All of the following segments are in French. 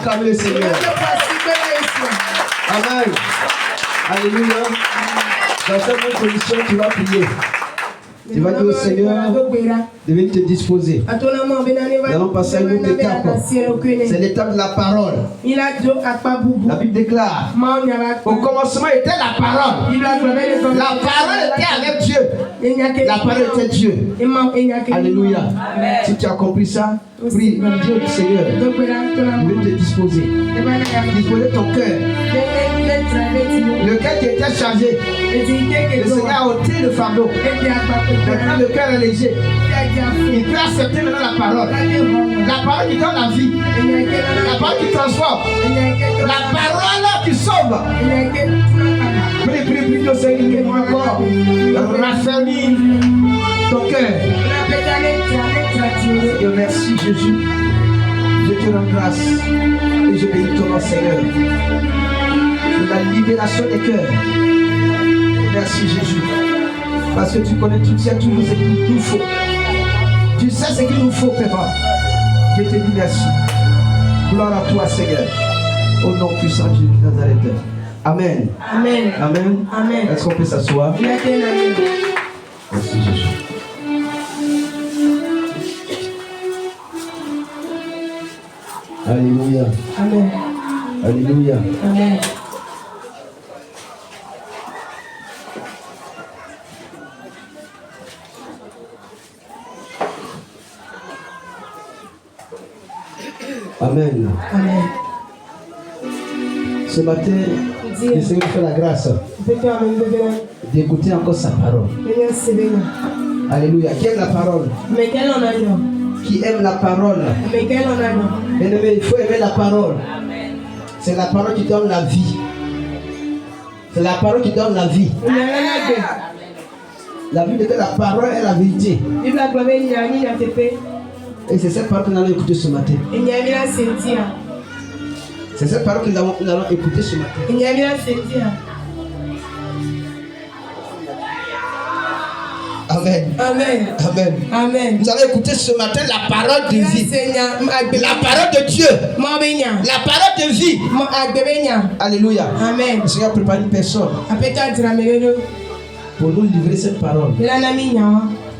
acclamer le Seigneur. Amen. Alléluia. Dans cette même condition, tu vas prier. Tu vas dire au Seigneur de venir te disposer. Nous allons passer à une autre étape. C'est l'étape de la parole. La Bible déclare: au commencement était la parole. La parole était avec Dieu. La parole était Dieu. Alléluia. Si tu as compris ça, prie, dis au Seigneur de venir te disposer. Disposer ton cœur. Le cœur qui était chargé, le Seigneur a ôté le fardeau. Maintenant le cœur est léger. Il peut accepter maintenant la parole. La parole qui donne la vie. La parole qui transforme. La parole qui sauve. Prie, prie, prie le Seigneur encore. Raffermis ton cœur. Seigneur, merci Jésus. Je te rends grâce et je bénis ton nom, Seigneur. Pour la libération des cœurs. Merci Jésus. Parce que tu connais, tu sais toujours ce qu'il nous faut. Tu sais ce qu'il nous faut, Père. Je te dis merci. Gloire à toi, Seigneur. Au nom puissant de Jésus de Nazareth. Amen. Amen. Amen. Amen. Est-ce qu'on peut s'asseoir? Merci Jésus. Alléluia. Amen. Alléluia. Amen. Amen. Amen. Ce matin, le Seigneur fait la grâce d'écouter encore sa parole. Alléluia. Qui aime la parole? Qui aime la parole? Bien-aimé, il faut aimer la parole. C'est la parole qui donne la vie. C'est la parole qui donne la vie. La Bible dit que la parole est la vérité. Et c'est cette parole que nous allons écouter ce matin. C'est cette parole que nous allons écouter ce matin. Amen. Amen. Amen. Amen. Nous allons écouter ce matin la parole de vie. La parole de Dieu. La parole de vie. Alléluia. Amen. Le Seigneur prépare une personne pour nous livrer cette parole.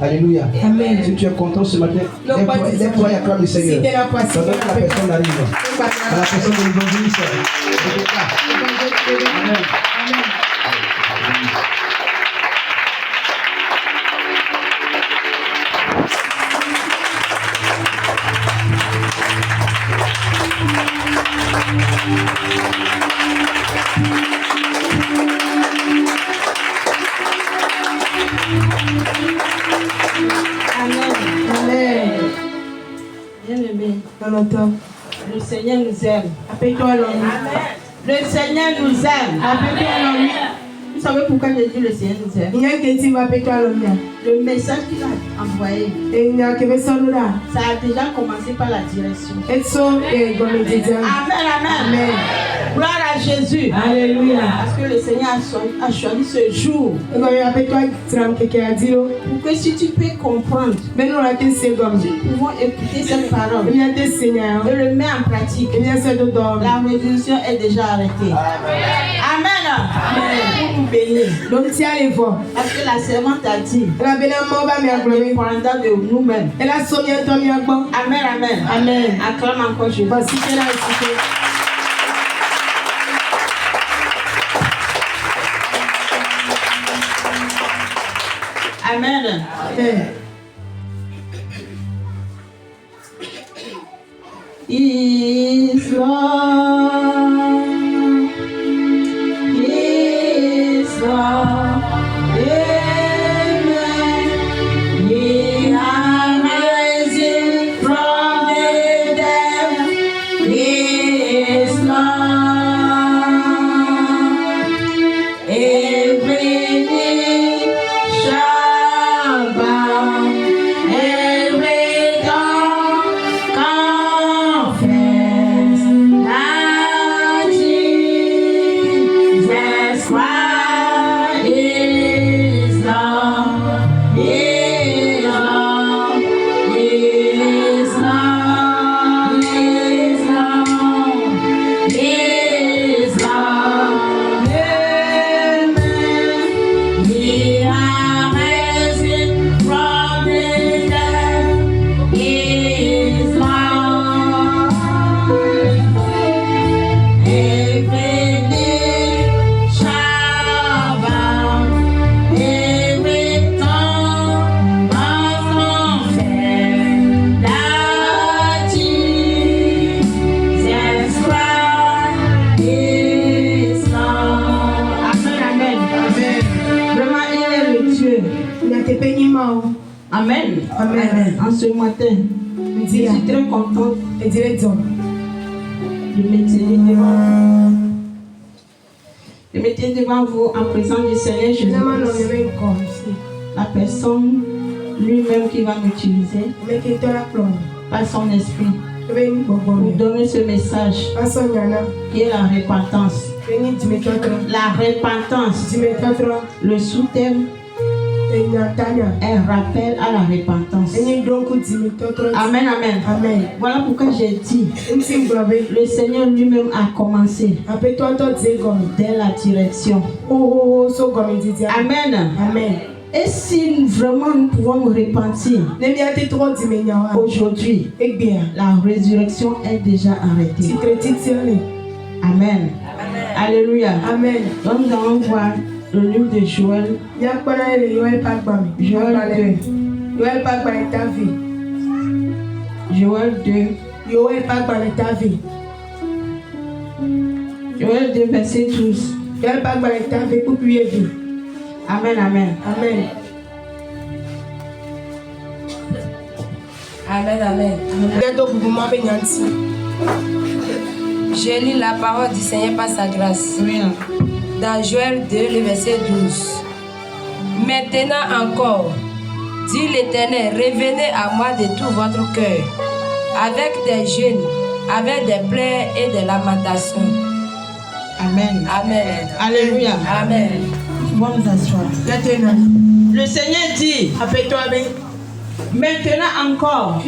Alléluia. Amen. Si tu es content ce matin, lève-toi et acclame le Seigneur. Pendant que la personne arrive. À la personne de l'évangéliste. Amen. Bien-aimé, le Seigneur nous aime. Le Seigneur nous aime. Vous savez pourquoi je dis le Seigneur nous aime? Le message qu'il a envoyé, ça a déjà commencé par la direction. Amen, amen. Gloire à Jésus. Alléluia. Parce que le Seigneur a choisi ce jour pour que si tu peux comprendre, nous pouvons écouter cette parole et le mettre en pratique. La révolution est déjà arrêtée. Amen. Pour nous bénir. Parce que la servante a dit, dépendant de nous-mêmes. Amen, amen. Amen. Acclame encore Jésus. Amen. Islam, Islam, amen. Ye are rising from the dead. Islam, every knee shall bow, every tongue confess that Amen. Amen. En ce matin, je suis très contente de me tenir devant vous en présence du Seigneur Jésus. La personne lui-même qui va m'utiliser par son esprit pour donner ce message qui est la repentance. La repentance, le sous-thème, un rappel à la repentance. Amen, amen. Voilà pourquoi j'ai dit, le Seigneur lui-même a commencé dès la direction. Amen. Et si vraiment nous pouvons nous repentir aujourd'hui, la résurrection est déjà arrêtée. Amen. Alléluia. Donc nous allons voir le livre de Joël. Joël 2. Joël 2, verset 12. Amen, amen. Je lis la parole du Seigneur par sa grâce. Dans Joël 2, le verset 12. Maintenant encore, dit l'Éternel, revenez à moi de tout votre cœur, avec des jeûnes, avec des pleurs et des lamentations. Amen. Alléluia. Amen. Bon, nous asseoir. Le Seigneur dit, maintenant encore,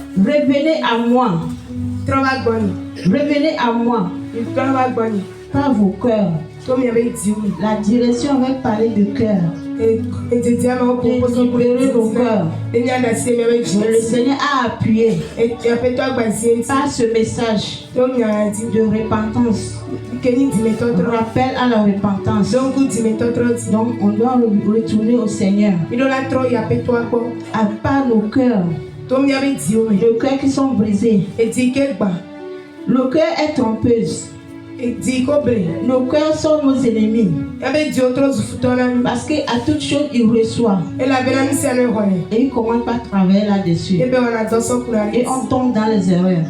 revenez à moi. Revenez à moi par vos cœurs. La direction va parler de cœur. Libérer nos cœurs. Le Seigneur a appuyé par ce message de repentance. Rappel à la repentance. Donc on doit retourner au Seigneur. À part nos cœurs. Le cœur qui sont brisés. Le cœur est trompeuse. Nos cœurs sont nos ennemis. Parce qu'à toute chose, il reçoit. Et il commence par travailler là-dessus. Et on tombe dans les erreurs.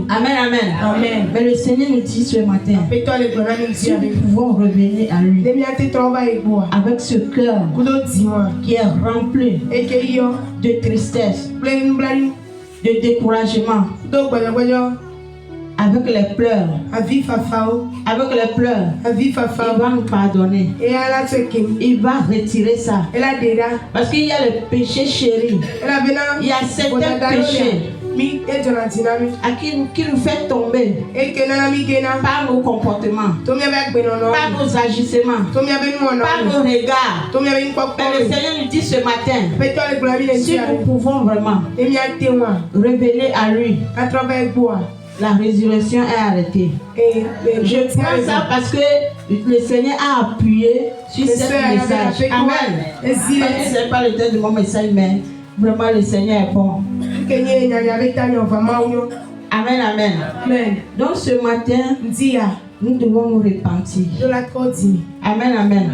Amen. Mais le Seigneur nous dit ce matin, si nous pouvons revenir à lui avec ce cœur qui est rempli de tristesse, de découragement, avec les pleurs, il va nous pardonner. Il va retirer ça. Parce qu'il y a le péché chéri. Il y a certains péchés qui nous fait tomber par nos comportements, par nos agissements, par nos regards. Mais le Seigneur nous dit ce matin, si nous pouvons vraiment revenir à lui, la résurrection est arrêtée. Je prends ça parce que le Seigneur a appuyé sur ce message. Amen. Ce n'est pas le temps de mon message, mais vraiment le Seigneur est bon. Amen. Donc ce matin, nous devons nous repentir. Amen.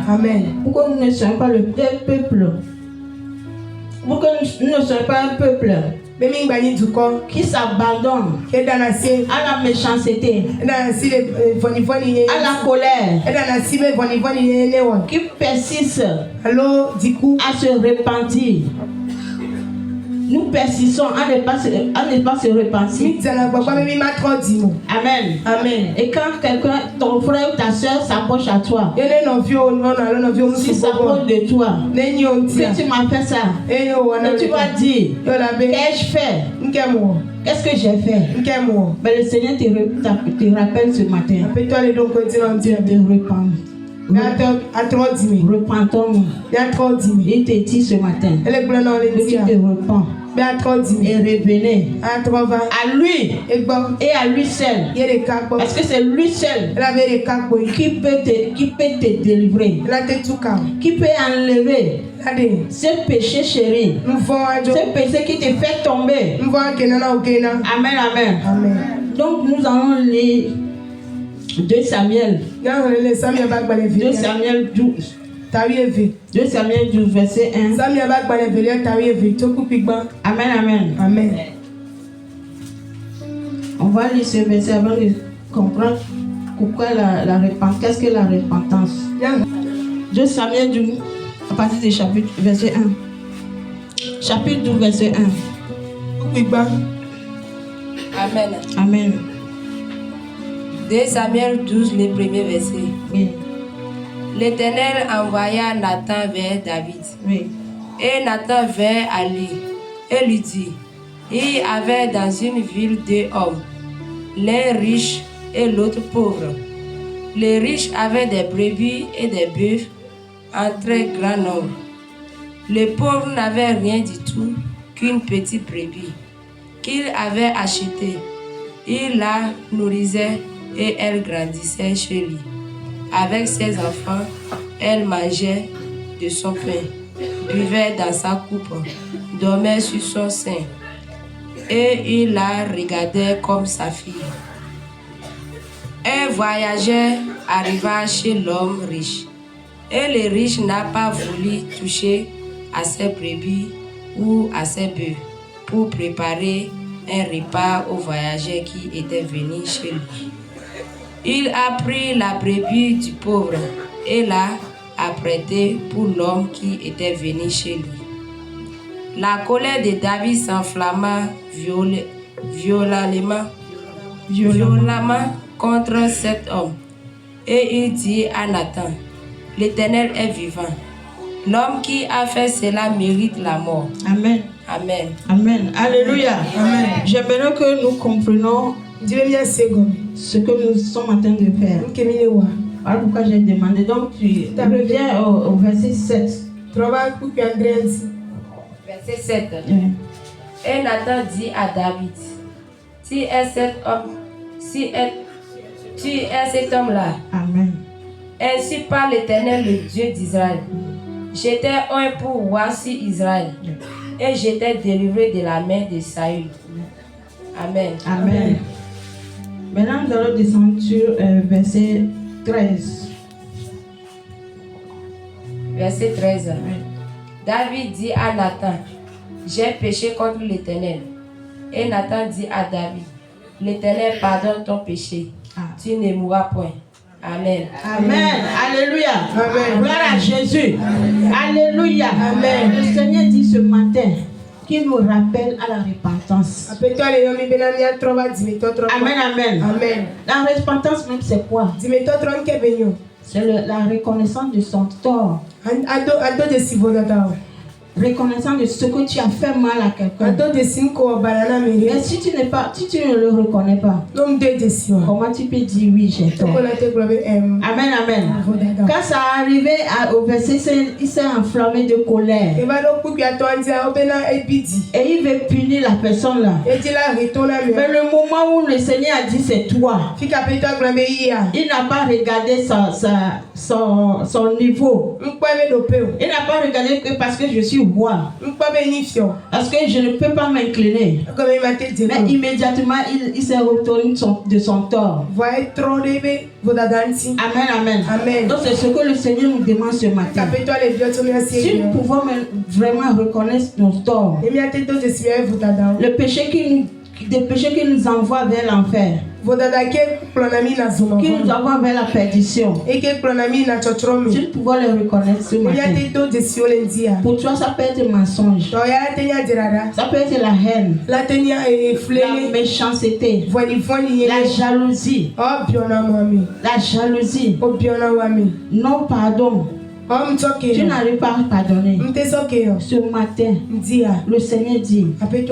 Pourquoi nous ne sommes pas le peuple? Pourquoi nous ne sommes pas un peuple qui s'abandonne à la méchanceté, à la colère, qui persiste à se repentir. Nous persistons à ne pas se repentir. Amen. Et quand quelqu'un, ton frère ou ta soeur s'approche à toi, s'il s'approche de toi, que tu m'as fait ça, et tu vas dire, qu'ai-je fait? Qu'est-ce que j'ai fait? Mais le Seigneur te rappelle ce matin de répandre. Repentons-nous. Il te dit ce matin que tu te repens et revenez à lui et à lui seul, parce que c'est lui seul qui peut te délivrer, qui peut enlever ce péché chéri, ce péché qui te fait tomber. Amen. Donc nous allons lire 2 Samuel. 2 Samuel 12. 2 Samuel 12, verset 1. Amen, amen. Amen. On va lire ce verset avant de comprendre pourquoi la repentance. Qu'est-ce que la repentance? 2 Samuel 12, à partir du chapitre verset 1. Chapitre 12, verset 1. Amen. Amen. 2 Samuel 12, le premier verset. Oui. L'Éternel envoya Nathan vers David. Oui. Et Nathan vint à lui et lui dit, il y avait dans une ville 2 hommes, l'un riche et l'autre pauvre. Les riches avaient des brebis et des bœufs en très grand nombre. Les pauvres n'avaient rien du tout qu'une petite brebis qu'il avait achetée. Il la nourrissait et elle grandissait chez lui. Avec ses enfants, elle mangeait de son pain, buvait dans sa coupe, dormait sur son sein, et il la regardait comme sa fille. Un voyageur arriva chez l'homme riche, et le riche n'a pas voulu toucher à ses brebis ou à ses bœufs pour préparer un repas au voyageur qui était venu chez lui. Il a pris la brebis du pauvre et l'a apprêtée pour l'homme qui était venu chez lui. La colère de David s'enflamma violemment contre cet homme. Et il dit à Nathan, l'Éternel est vivant. L'homme qui a fait cela mérite la mort. Amen. Amen. Amen. Alléluia. Amen. J'aimerais que nous comprenions ce que nous sommes en train de faire. Voilà pourquoi j'ai demandé. Donc tu reviens au verset 7. Verset 7. Et Nathan dit à David, tu es cet homme-là. Amen. Ainsi parle l'Éternel, le Dieu d'Israël. J'étais un pour voir sur Israël, et j'étais délivré de la main de Saül. Amen. Amen. Maintenant, nous allons descendre sur verset 13. Verset 13. David dit à Nathan, j'ai péché contre l'Éternel. Et Nathan dit à David, l'Éternel pardonne ton péché. Tu ne mourras point. Amen. Amen. Alléluia. Amen. Gloire à Jésus. Alléluia. Amen. Le Seigneur dit ce matin qu'il nous rappelle à la repentance. Amen, amen. Amen. La repentance même c'est quoi? C'est la reconnaissance de son tort. Reconnaissance de ce que tu as fait mal à quelqu'un. Mais si tu ne le reconnais pas, comment tu peux dire oui, j'ai tort? Amen, amen. Quand ça arrivait au verset 5, il s'est enflammé de colère. Et il veut punir la personne là. Mais le moment où le Seigneur a dit c'est toi, il n'a pas regardé son niveau. Il n'a pas regardé que parce que je suis roi, parce que je ne peux pas m'incliner. Mais immédiatement il s'est retourné de son tort. Amen, amen. Donc c'est ce que le Seigneur nous demande ce matin. Si nous pouvons vraiment reconnaître nos torts, le péché qui nous envoie vers l'enfer, qui nous envoie vers la perdition, si nous pouvons le reconnaître ce matin. Pour toi ça peut être mensonge, ça peut être la haine, la méchanceté, la jalousie, non pardon. Tu n'arrives pas à pardonner. Ce matin, le Seigneur dit, avec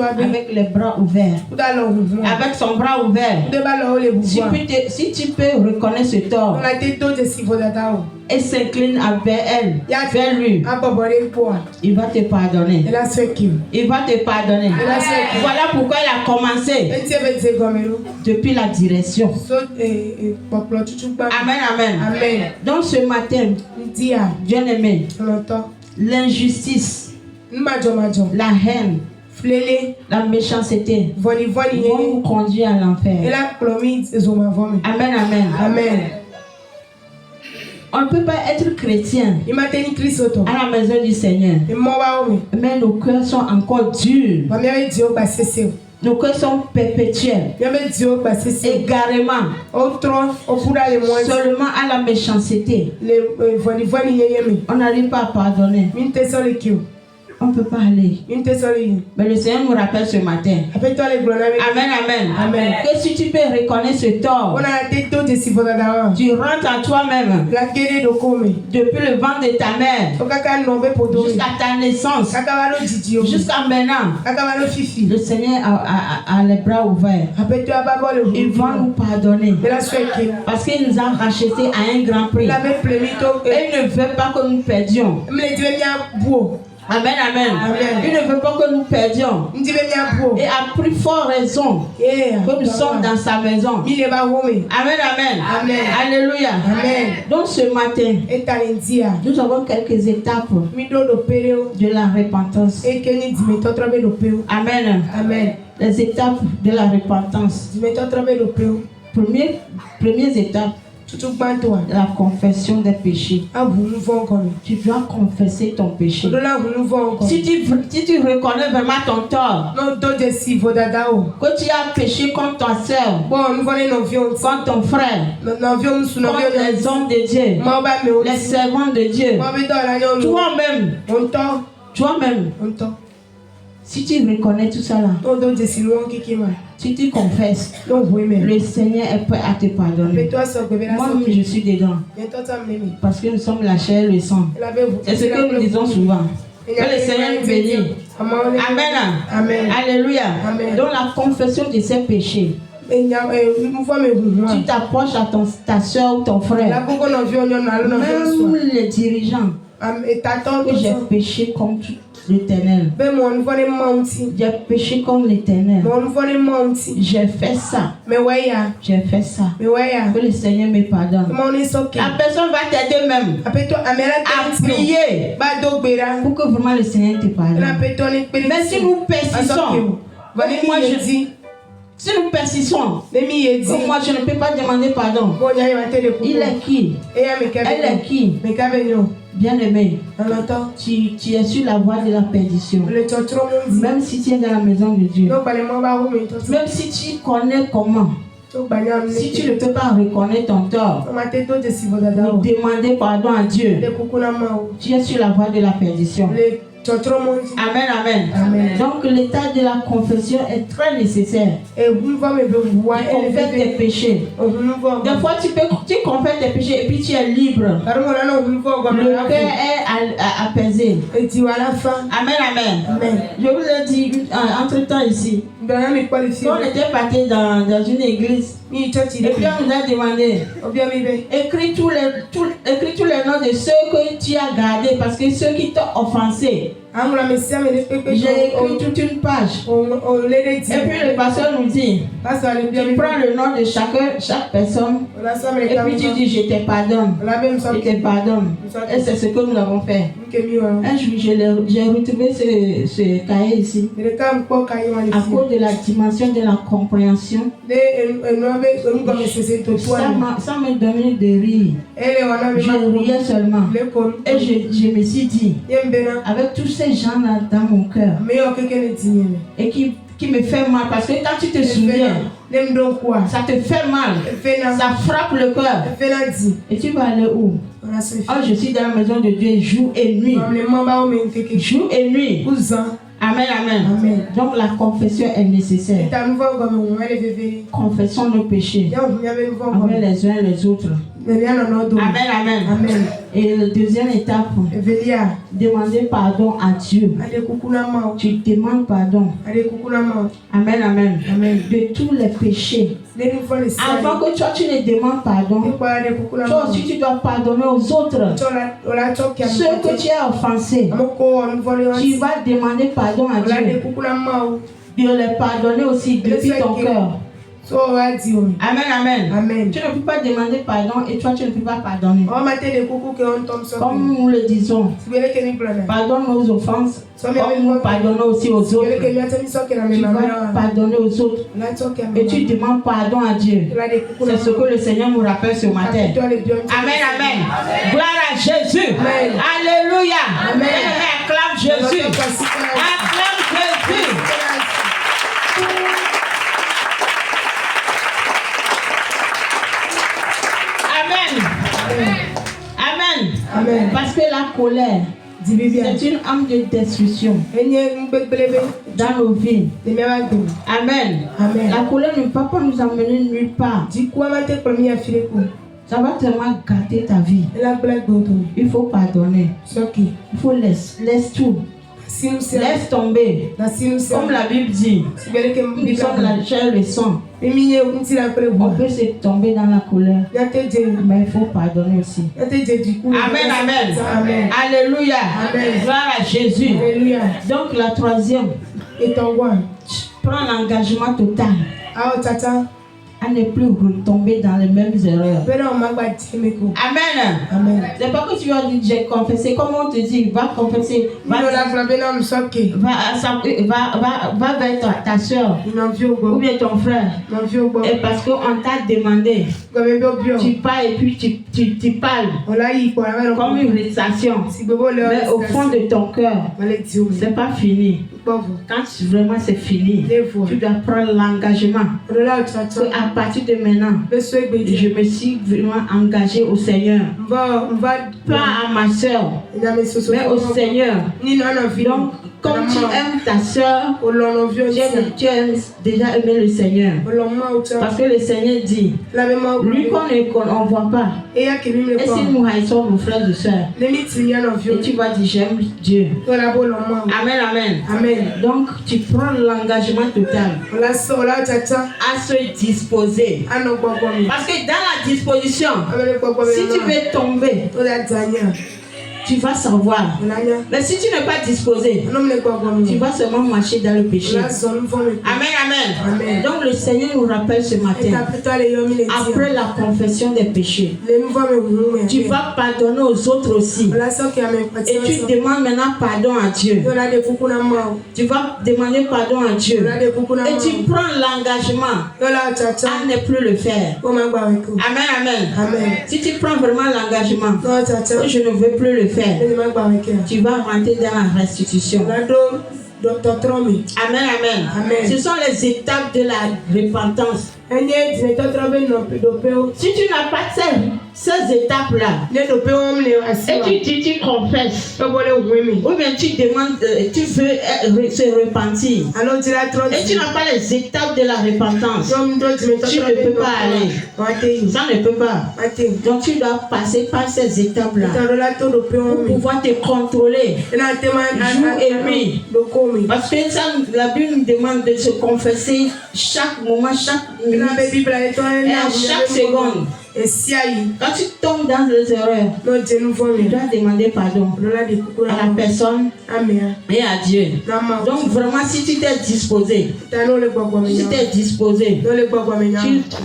les bras ouverts, avec son bras ouvert, si tu peux reconnaître ce tort et s'incline vers lui, il va te pardonner. Il va te pardonner. Voilà pourquoi il a commencé depuis la direction. Amen, amen. Donc ce matin, bien aimé, l'injustice, la haine, la méchanceté vont vous conduire à l'enfer. Amen, amen. Amen. On ne peut pas être chrétien à la maison du Seigneur. Mais nos cœurs sont encore durs. Nos cœurs sont perpétuels. Égarément. Seulement à la méchanceté. On n'arrive pas à pardonner. On ne peut pas aller. Mais le Seigneur nous rappelle ce matin. Amen, amen. Amen. Que si tu peux reconnaître ce tort, tu rentres en toi-même. Depuis le ventre de ta mère jusqu'à ta naissance, jusqu'à maintenant, le Seigneur a les bras ouverts. Il va nous pardonner parce qu'il nous a rachetés à un grand prix. Et il ne veut pas que nous perdions. Amen, amen, amen. Il ne veut pas que nous perdions. Et à plus forte raison que nous sommes dans sa maison. Amen, amen, amen. Alléluia. Amen. Donc ce matin, nous avons quelques étapes de la repentance. Amen. Amen. Les étapes de la repentance. Première étape. La confession des péchés. Tu dois confesser ton péché. Si tu reconnais vraiment ton tort, que tu as péché contre ta soeur, contre ton frère, contre les hommes de Dieu, les servants de Dieu, toi-même, si tu reconnais tout ça là, si tu confesses, le Seigneur est prêt à te pardonner. Moi-même, je suis dedans. Parce que nous sommes la chair et le sang. C'est ce que nous disons souvent. Que le Seigneur nous bénisse. Amen. Amen. Alléluia. Amen. Donc la confession de ces péchés. Tu t'approches à ta soeur ou ton frère. Même les dirigeants. Que j'ai péché contre l'Éternel. J'ai péché contre l'Éternel. J'ai fait ça. J'ai fait ça. Que le Seigneur me pardonne. La personne va t'aider même à prier pour que vraiment le Seigneur te pardonne. Mais si nous persistons, moi je dis, si nous persistons, moi je ne peux pas demander pardon. Il est qui? Elle est qui? Bien-aimé, tu es sur la voie de la perdition. Même si tu es dans la maison de Dieu, même si tu connais comment, si tu ne peux pas reconnaître ton tort, demander pardon à Dieu, tu es sur la voie de la perdition. Amen, amen, amen. Donc l'état de la confession est très nécessaire. Tu confesses tes péchés. Des fois tu confesses tes péchés et puis tu es libre. Le cœur est apaisé. Amen, amen. Je vous l'ai dit entre temps ici. On était parti dans une église. Et puis on nous a demandé, écris tous les noms de ceux que tu as gardés, parce que ceux qui t'ont offensé. J'ai écrit toute une page. Et puis le pasteur nous dit, tu prends le nom de chaque personne et puis tu dis je te pardonne. Je te pardonne. Et c'est ce que nous avons fait. Un jour j'ai retrouvé ce cahier ici. À cause de la dimension de la compréhension, ça me donnait de rire. Je riais seulement. Et je me suis dit, avec tous ces gens-là dans mon cœur, et qui me fait mal, parce que quand tu te souviens, ça te fait mal, ça frappe le cœur. Et tu vas aller où? Oh, je suis dans la maison de Dieu jour et nuit. Jour et nuit. Amen, amen. Donc la confession est nécessaire. Confessons nos péchés envers les uns et les autres. Amen, amen. Et la deuxième étape, demander pardon à Dieu. Tu demandes pardon. Amen, amen. De tous les péchés. Avant que toi tu ne demandes pardon, toi aussi tu dois pardonner aux autres. Ceux que tu as offensés, tu vas demander pardon à Dieu. De les pardonner aussi depuis ton cœur. Amen, amen. Amen. Tu ne peux pas demander pardon et toi tu ne peux pas pardonner. Comme nous le disons, pardonne nos offenses, comme nous pardonnons aussi aux autres. Tu vas pardonner aux autres et tu demandes pardon à Dieu. C'est ce que le Seigneur nous rappelle ce matin. Amen, amen. Gloire à Jésus. Alléluia. Amen. Acclame Jésus. Acclame Jésus. Amen. Amen. Parce que la colère, c'est une âme de destruction dans nos vies. Amen. Amen. La colère ne va pas nous amener nulle part. Ça va tellement gâter ta vie. Il faut pardonner. Il faut laisse tout. Laisse tomber. Comme la Bible dit, nous sommes la chair et le sang. On peut se tomber dans la colère, mais il faut pardonner aussi. Amen, amen. Amen. Alléluia. Amen. Gloire à Jésus. Alléluia. Donc la troisième, prends l'engagement total à ne plus retomber dans les mêmes erreurs. Amen. Amen. C'est pas que tu vas dire j'ai confessé. Comment on te dit va confesser, va vers ta soeur ou bien ton frère. Et parce qu'on t'a demandé, tu parles et puis tu parles comme une récitation. Mais au fond de ton cœur, c'est pas fini. Quand vraiment c'est fini, tu dois prendre l'engagement. À partir de maintenant, je me suis vraiment engagé au Seigneur. Pas à ma soeur, mais au Seigneur. Donc, comme tu aimes ta soeur, tu as déjà aimé le Seigneur. Parce que le Seigneur dit, lui qu'on ne voit pas. Et si nous haïssons nos frères et soeurs, et tu vas dire j'aime Dieu. Amen, amen. Amen. Donc, tu prends l'engagement total à se disposer. Parce que dans la disposition, si tu veux tomber, tu vas savoir. Mais si tu n'es pas disposé, tu vas seulement marcher dans le péché. Amen, amen. Donc le Seigneur nous rappelle ce matin, après la confession des péchés, tu vas pardonner aux autres aussi. Et tu demandes maintenant pardon à Dieu. Tu vas demander pardon à Dieu. Et tu prends l'engagement à ne plus le faire. Amen, amen. Si tu prends vraiment l'engagement, je ne veux plus le faire, tu vas rentrer dans la restitution. Amen, amen. Ce sont les étapes de la repentance. Si tu n'as pas ces étapes-là, et tu confesses, ou bien tu demandes, tu veux se repentir, et tu n'as pas les étapes de la repentance, tu ne peux pas aller. Ça ne peut pas. Donc tu dois passer par ces étapes-là pour pouvoir te contrôler jour et nuit. Parce que ça, la Bible nous demande de se confesser chaque moment, chaque minute. Et à chaque seconde. Quand tu tombes dans les erreurs, tu dois demander pardon à la personne et à Dieu. Donc vraiment, si tu t'es disposé, tu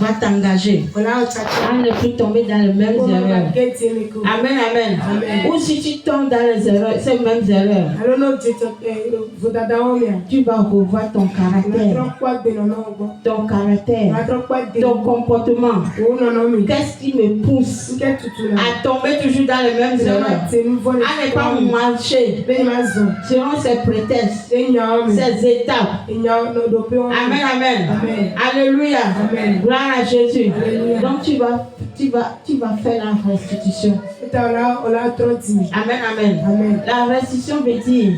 vas t'engager à ne plus tomber dans les mêmes erreurs. Amen, amen. Ou si tu tombes dans les erreurs, ces mêmes erreurs, tu vas revoir ton caractère, ton comportement. Qu'est-ce qui me pousse à tomber toujours dans les mêmes erreurs, à ne pas marcher selon ces prétextes, ces étapes. Amen, amen. Alléluia. Gloire à Jésus. Donc tu vas faire la restitution. Amen, amen. La restitution veut dire,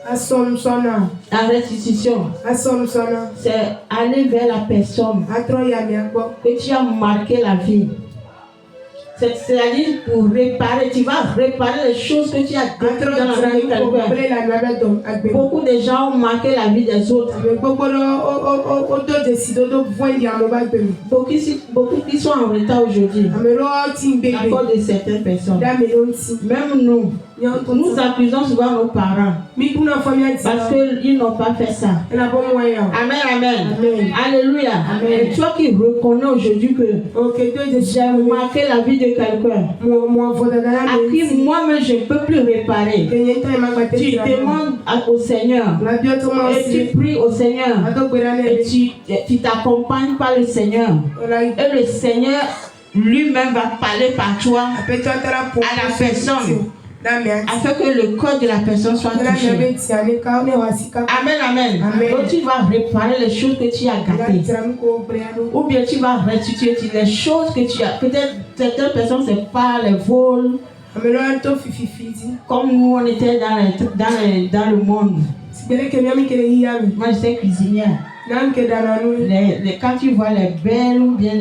la restitution, c'est aller vers la personne que tu as marqué la vie. C'est-à-dire pour réparer, tu vas réparer les choses que tu as détruites dans la vie. Beaucoup de gens ont marqué la vie des autres. Beaucoup qui sont en retard aujourd'hui à cause de certaines personnes. Même nous, Nous accusons souvent nos parents parce qu'ils n'ont pas fait ça. Amen, amen. Alléluia. Et toi qui reconnais aujourd'hui que j'ai marqué la vie de quelqu'un, à qui moi-même je ne peux plus réparer, tu demandes au Seigneur et tu pries au Seigneur et tu t'accompagnes par le Seigneur. Et le Seigneur lui-même va parler par toi à la personne, afin que le corps de la personne soit touché. Amen, amen. Donc tu vas réparer les choses que tu as gâtées. Ou bien tu vas restituer les choses que tu as. Peut-être certaines personnes, c'est pas les vols. Comme nous, on était dans le monde. Moi, j'étais cuisinière. Quand tu vois les belles ou bien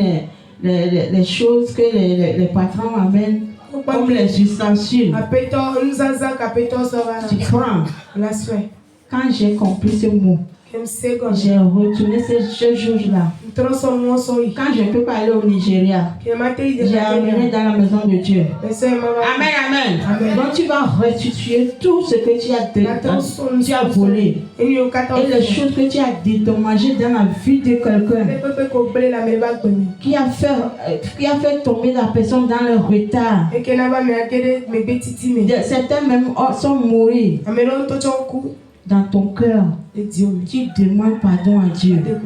les choses que les patrons amènent, comme les ustensiles, tu prends. Quand j'ai compris ce mot, j'ai retourné ce jour-là. Quand je ne peux pas aller au Nigeria, j'ai amené dans la maison de Dieu. Amen, amen. Donc tu vas restituer tout ce que tu as volé. Et les choses que tu as dédommagées dans la vie de quelqu'un qui a fait tomber la personne dans le retard. Certains même sont morts. Dans ton cœur, tu demandes pardon à Dieu et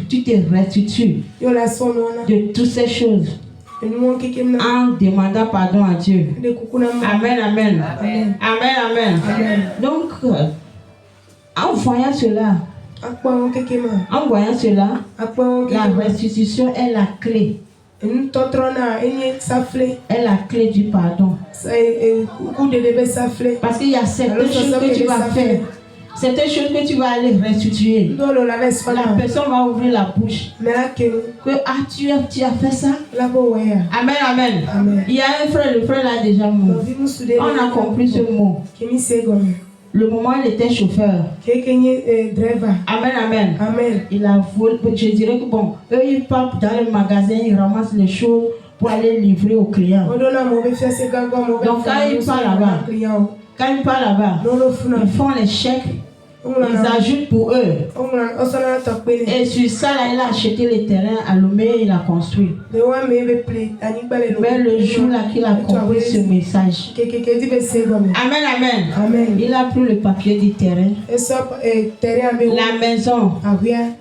tu te restitues de toutes ces choses en demandant pardon à Dieu. Amen, amen. Amen, amen. Donc, en voyant cela, la restitution est la clé. Est la clé du pardon. Parce qu'il y a certaines choses que tu vas faire, certaines choses que tu vas aller restituer. La personne va ouvrir la bouche. Que tu as fait ça. Amen, amen. Il y a un frère, le frère là déjà mort. On a compris ce mot. Le moment il était chauffeur. Amen, amen. Il a volé. Je dirais que bon, eux ils partent dans le magasin, ils ramassent les choses pour aller livrer aux clients. Donc quand ils partent là-bas, ils font les chèques. Ils ajoutent pour eux. Et sur ça, là, il a acheté les terrains à Lomé et il a construit. Mais le jour là qu'il a compris ce message, amen, amen. Il a pris le papier du terrain, la maison,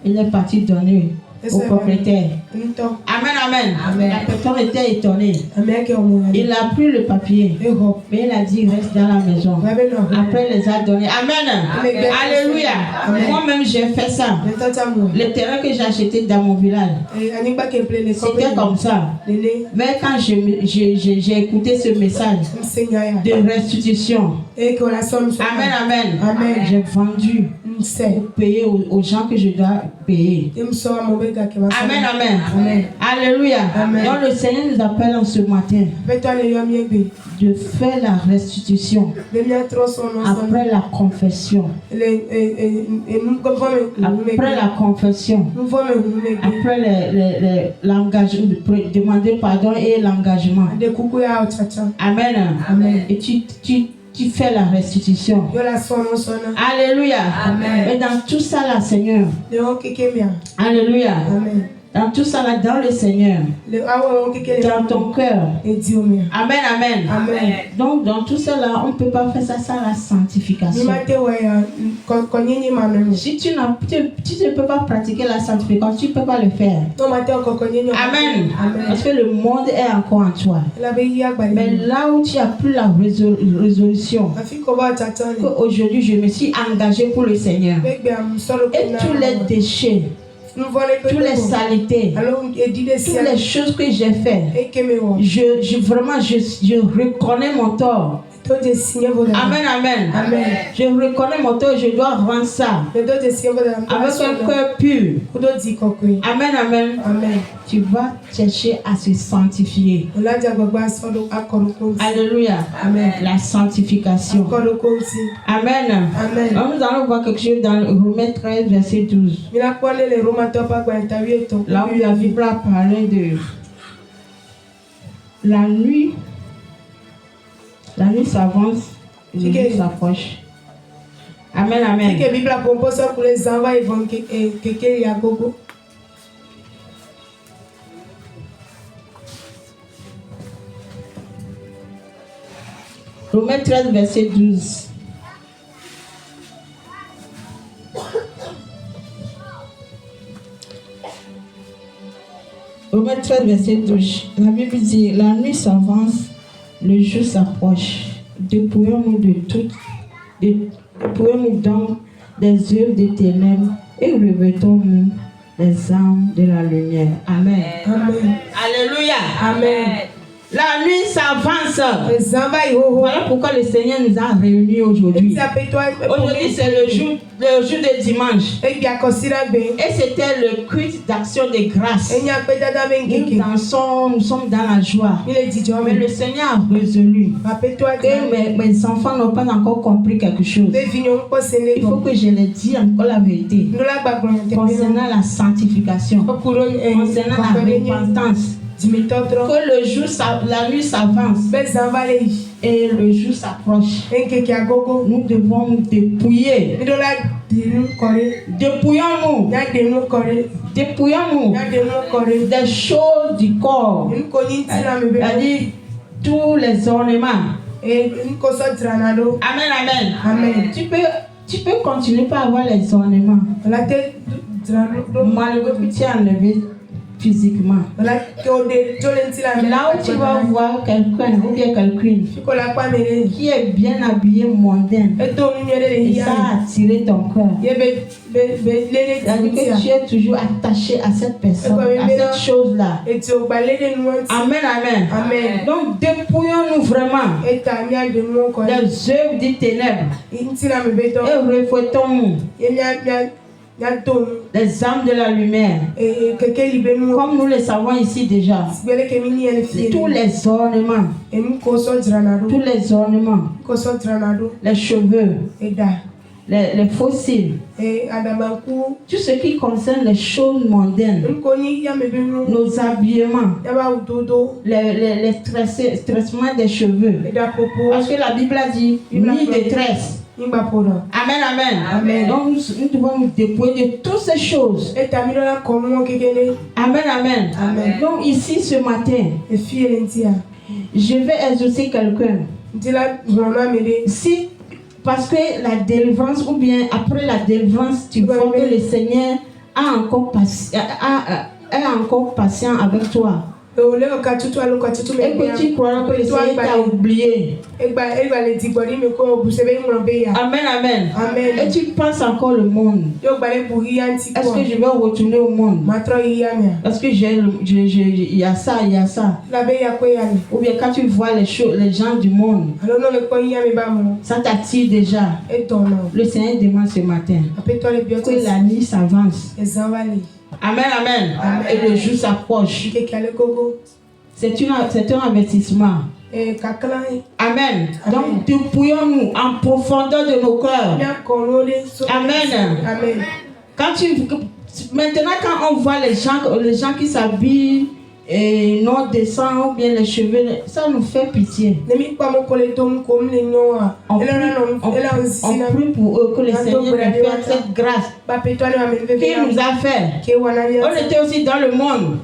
il est parti donner au propriétaire. Amen, amen. La personne était étonnée. Il a pris le papier, mais il a dit reste dans la maison. Après, il les a donnés. Amen. Alléluia. Moi-même, j'ai fait ça. Le terrain que j'ai acheté dans mon village, c'était comme ça. Mais quand j'ai écouté ce message de restitution, amen, amen, j'ai vendu pour payer aux gens que je dois payer. Amen, amen. Alléluia. Donc le Seigneur nous appelle en ce matin de faire la restitution après la confession. Après la confession. Après l'engagement, demander pardon et l'engagement. Amen. Et tu fais la restitution. Alléluia. Et dans tout ça là, Seigneur. Alléluia. Dans tout ça là, dans le Seigneur, dans ton cœur. Amen, amen. Donc dans tout ça là, on ne peut pas faire ça sans la sanctification. Si tu ne peux pas pratiquer la sanctification, tu ne peux pas le faire. Amen. Parce que le monde est encore en toi. Mais là où tu as pris la résolution, aujourd'hui je me suis engagé pour le Seigneur. Et tous les déchets, toutes les saletés, toutes les choses que j'ai faites, je reconnais mon tort. Amen, amen. Je reconnais mon tort, je dois rendre ça avec un cœur pur. Amen, amen. Tu vas chercher à se sanctifier. Alléluia. La sanctification. Amen. Donc, nous allons voir quelque chose dans Romains 13, verset 12. Là où la Bible a parlé de la nuit. La nuit s'avance, le jour s'approche. Amen, amen. Que Bible a composé pour les enfants et vont que Yagogo. Romains 13, verset 12. Romains 13, verset 12. La Bible dit, la nuit s'avance, le jour s'approche. Dépouillons-nous de toutes, dépouillons-nous donc des œuvres des ténèbres et revêtons-nous les armes de la lumière. Amen. Amen. Alléluia. Amen. La nuit s'avance. Les enfants, Voilà pourquoi le Seigneur nous a réunis aujourd'hui. Aujourd'hui, c'est le jour de dimanche. Et c'était le culte d'action de grâce. Nous sommes dans la joie. Mais le Seigneur a résolu. Et mes enfants n'ont pas encore compris quelque chose. Il faut que je leur dise encore la vérité. Concernant la sanctification. Concernant la repentance. Que le jour, la nuit s'avance et le jour s'approche. Nous devons nous dépouiller. Dépouillons-nous. Dépouillons-nous des choses du corps. C'est-à-dire tous les ornements. Amen, amen. Amen. Tu peux continuer par avoir les ornements. Malgré que tu as enlevé physiquement. Là où tu vas voir quelqu'un ou bien quelqu'une qui est bien habillé mondain, et ça a attiré ton cœur. C'est-à-dire que tu es toujours attaché à cette personne, à cette chose-là. Amen, amen. Amen. Donc dépouillons-nous vraiment des œuvres des ténèbres et refouettons-nous les âmes de la lumière. Comme nous le savons ici déjà, tous les ornements, les cheveux, les fossiles, tout ce qui concerne les choses mondaines, nos habillements, les tressements des cheveux. Parce que la Bible a dit ni de tresse. Amen, amen. Amen. Donc nous devons nous dépouiller de toutes ces choses. Amen, amen. Amen. Donc ici ce matin, je vais exaucer quelqu'un. Si parce que la délivrance ou bien après la délivrance, tu vois que le Seigneur est encore patient avec toi. Et que tu crois que le Seigneur t'a oublié. Amen, amen. Amen. Et tu penses encore le monde. Est-ce que je vais retourner au monde? Parce que il y a ça, il y a ça. Ou bien quand tu vois les gens du monde, ça t'attire déjà. Le Seigneur demande ce matin que la nuit s'avance. Amen, amen. Amen. Et le jour s'approche. C'est un avertissement. Amen. Donc dépouillons-nous en profondeur de nos cœurs. Amen. Amen. Maintenant, quand on voit les gens qui s'habillent et non descend ou bien les cheveux, ça nous fait pitié. On prie pour eux que le Seigneur nous fasse cette grâce qu'il nous a fait. On était aussi dans le monde.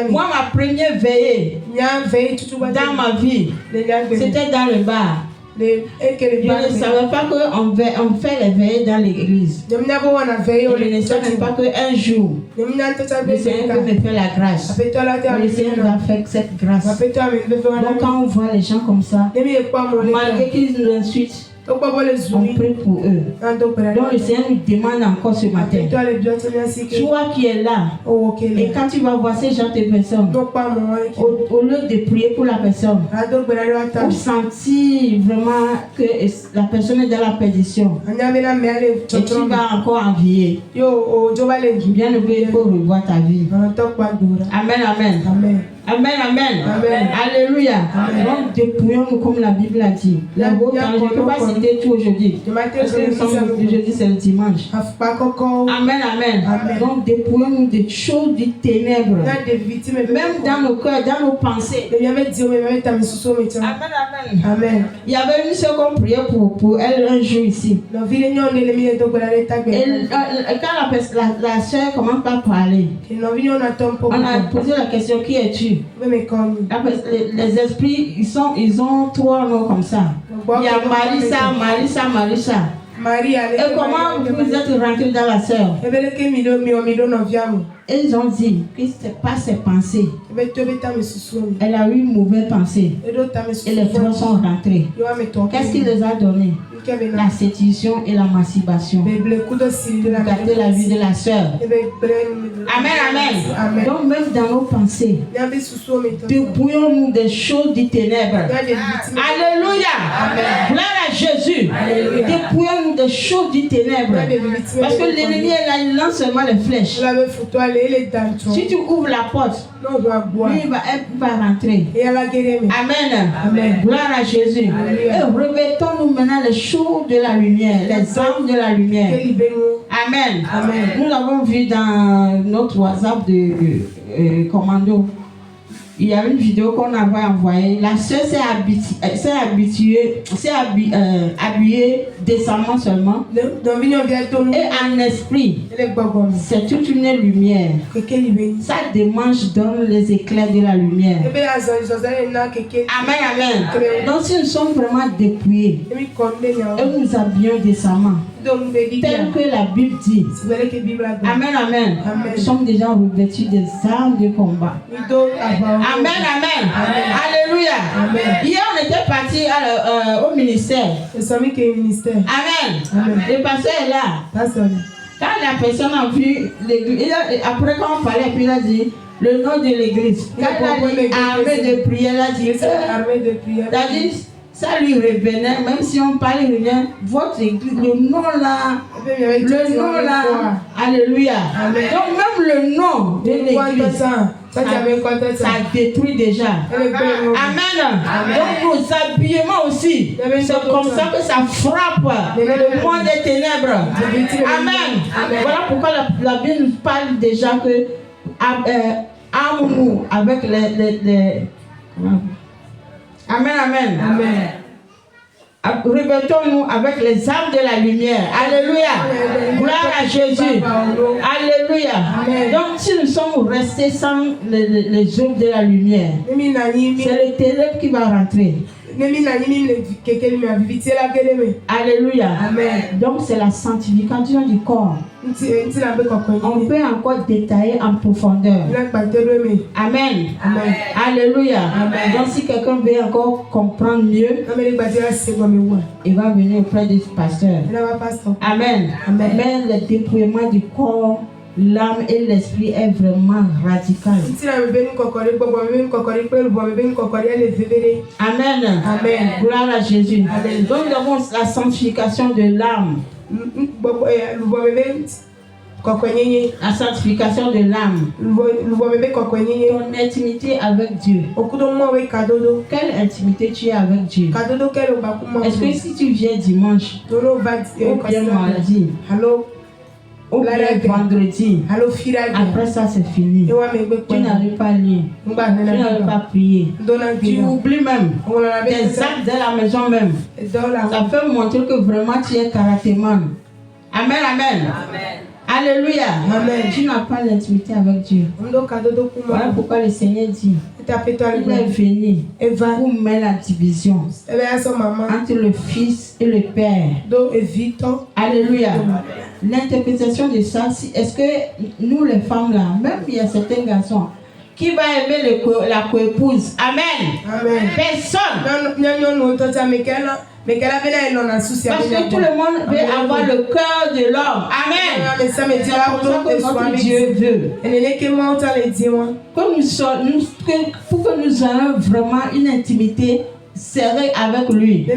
Moi, ma première veillée dans ma vie, c'était dans le bar. Je ne savais pas qu'on fait les veillées dans l'église. Je ne savais pas qu'un jour, le Seigneur peut me faire la grâce. Le Seigneur nous a fait cette grâce. Donc quand on voit les gens comme ça, malgré qu'ils nous insultent, on prie pour eux. Donc le Seigneur nous demande encore ce matin, toi qui es là, et quand tu vas voir ces gens de personnes, au lieu de prier pour la personne, pour sentir vraiment que la personne est dans la perdition, et tu vas encore envier, bien il faut revoir ta vie. Amen, amen. Amen, amen. Amen. Alléluia. Donc, dépouillons-nous comme la Bible a dit. Je ne peux pas citer tout aujourd'hui. Parce que jeudi, c'est le dimanche. Amen, amen. Donc, dépouillons-nous des choses du ténèbre. Même dans nos cœurs, dans nos pensées. Amen, amen. Amen. Il y avait une seule qu'on priait pour elle un jour ici. Et quand la soeur commence à parler, on a posé la question, qui es-tu? Les esprits, ils ont trois noms comme ça. Il y a Marissa. Et comment vous êtes rentrés dans la sœur? Et ils ont dit que ce n'est pas ses pensées. Elle a eu une mauvaise pensée. Et les trois sont rentrés. Qu'est-ce qu'il les a donné? La séduction et la masturbation. Gâter la vie de la sœur. Amen, amen. Donc même dans nos pensées, dépouillons-nous des choses du ténèbre. Alléluia. Gloire à Jésus. Dépouillons-nous des choses du ténèbre. Parce que l'ennemi est là, il lance seulement les flèches. Si tu ouvres la porte, lui il va rentrer. Amen. Gloire à Jésus. Et revêtons-nous maintenant les choses de la lumière, les armes de la lumière. Amen. Nous l'avons vu dans notre WhatsApp de commando. Il y a une vidéo qu'on avait envoyée. La sœur s'est habillée décemment seulement. Et en esprit, c'est toute une lumière. Sa démanche donne les éclairs de la lumière. Amen, amen. Donc si nous sommes vraiment dépouillés et nous habillons décemment, tel que la Bible dit, amen, amen, nous sommes déjà revêtus des armes de combat. Amen, amen. Alléluia. Hier, on était parti au ministère. Amen. Le pasteur est là. Quand la personne a vu l'église, après quand on parlait, puis il a dit le nom de l'église. Quand il a dit armée de prière, il a dit ça lui revenait, même si on parle rien, votre église, le nom là, alléluia. Donc même le nom de l'église, ça détruit déjà. Amen. Donc nos habillements aussi, c'est comme ça que ça frappe le monde des ténèbres. Amen. Voilà pourquoi la Bible nous parle déjà que armons-nous avec les Amen, amen. Revêtons-nous avec les armes de la lumière. Alléluia. Gloire à Jésus. Alléluia. Donc si nous sommes restés sans les œuvres de la lumière, c'est le ténèbre qui va rentrer. Alléluia. Donc c'est la sanctification du corps. On peut encore détailler en profondeur. Amen. Alléluia. Donc si quelqu'un veut encore comprendre mieux, il va venir auprès du pasteur. Amen. Mais le dépouillement du corps, l'âme et l'esprit est vraiment radical. Amen. Gloire à Jésus. Donc nous avons la sanctification de l'âme. La sanctification de l'âme. Ton intimité avec Dieu. Quelle intimité tu as avec Dieu? Est-ce que si tu viens dimanche, ou bien mardi, ou bien vendredi, après ça c'est fini, tu n'arrives pas à lire, tu n'arrives pas à prier, tu oublies même tes actes de la maison même. Ça fait montrer que vraiment tu es caractériman. Amen. Alléluia. Tu n'as pas l'intimité avec Dieu. Voilà pourquoi le Seigneur dit il est venu pour mettre la division entre le Fils et le Père. Alléluia. L'interprétation de ça, est-ce que nous les femmes là, même il y a certains garçons qui va aimer la coépouse. Amen. Personne. Parce que tout le monde veut avoir le cœur de l'homme. Amen. C'est pour ça que notre Dieu veut pour que nous ayons vraiment une intimité serrée avec lui.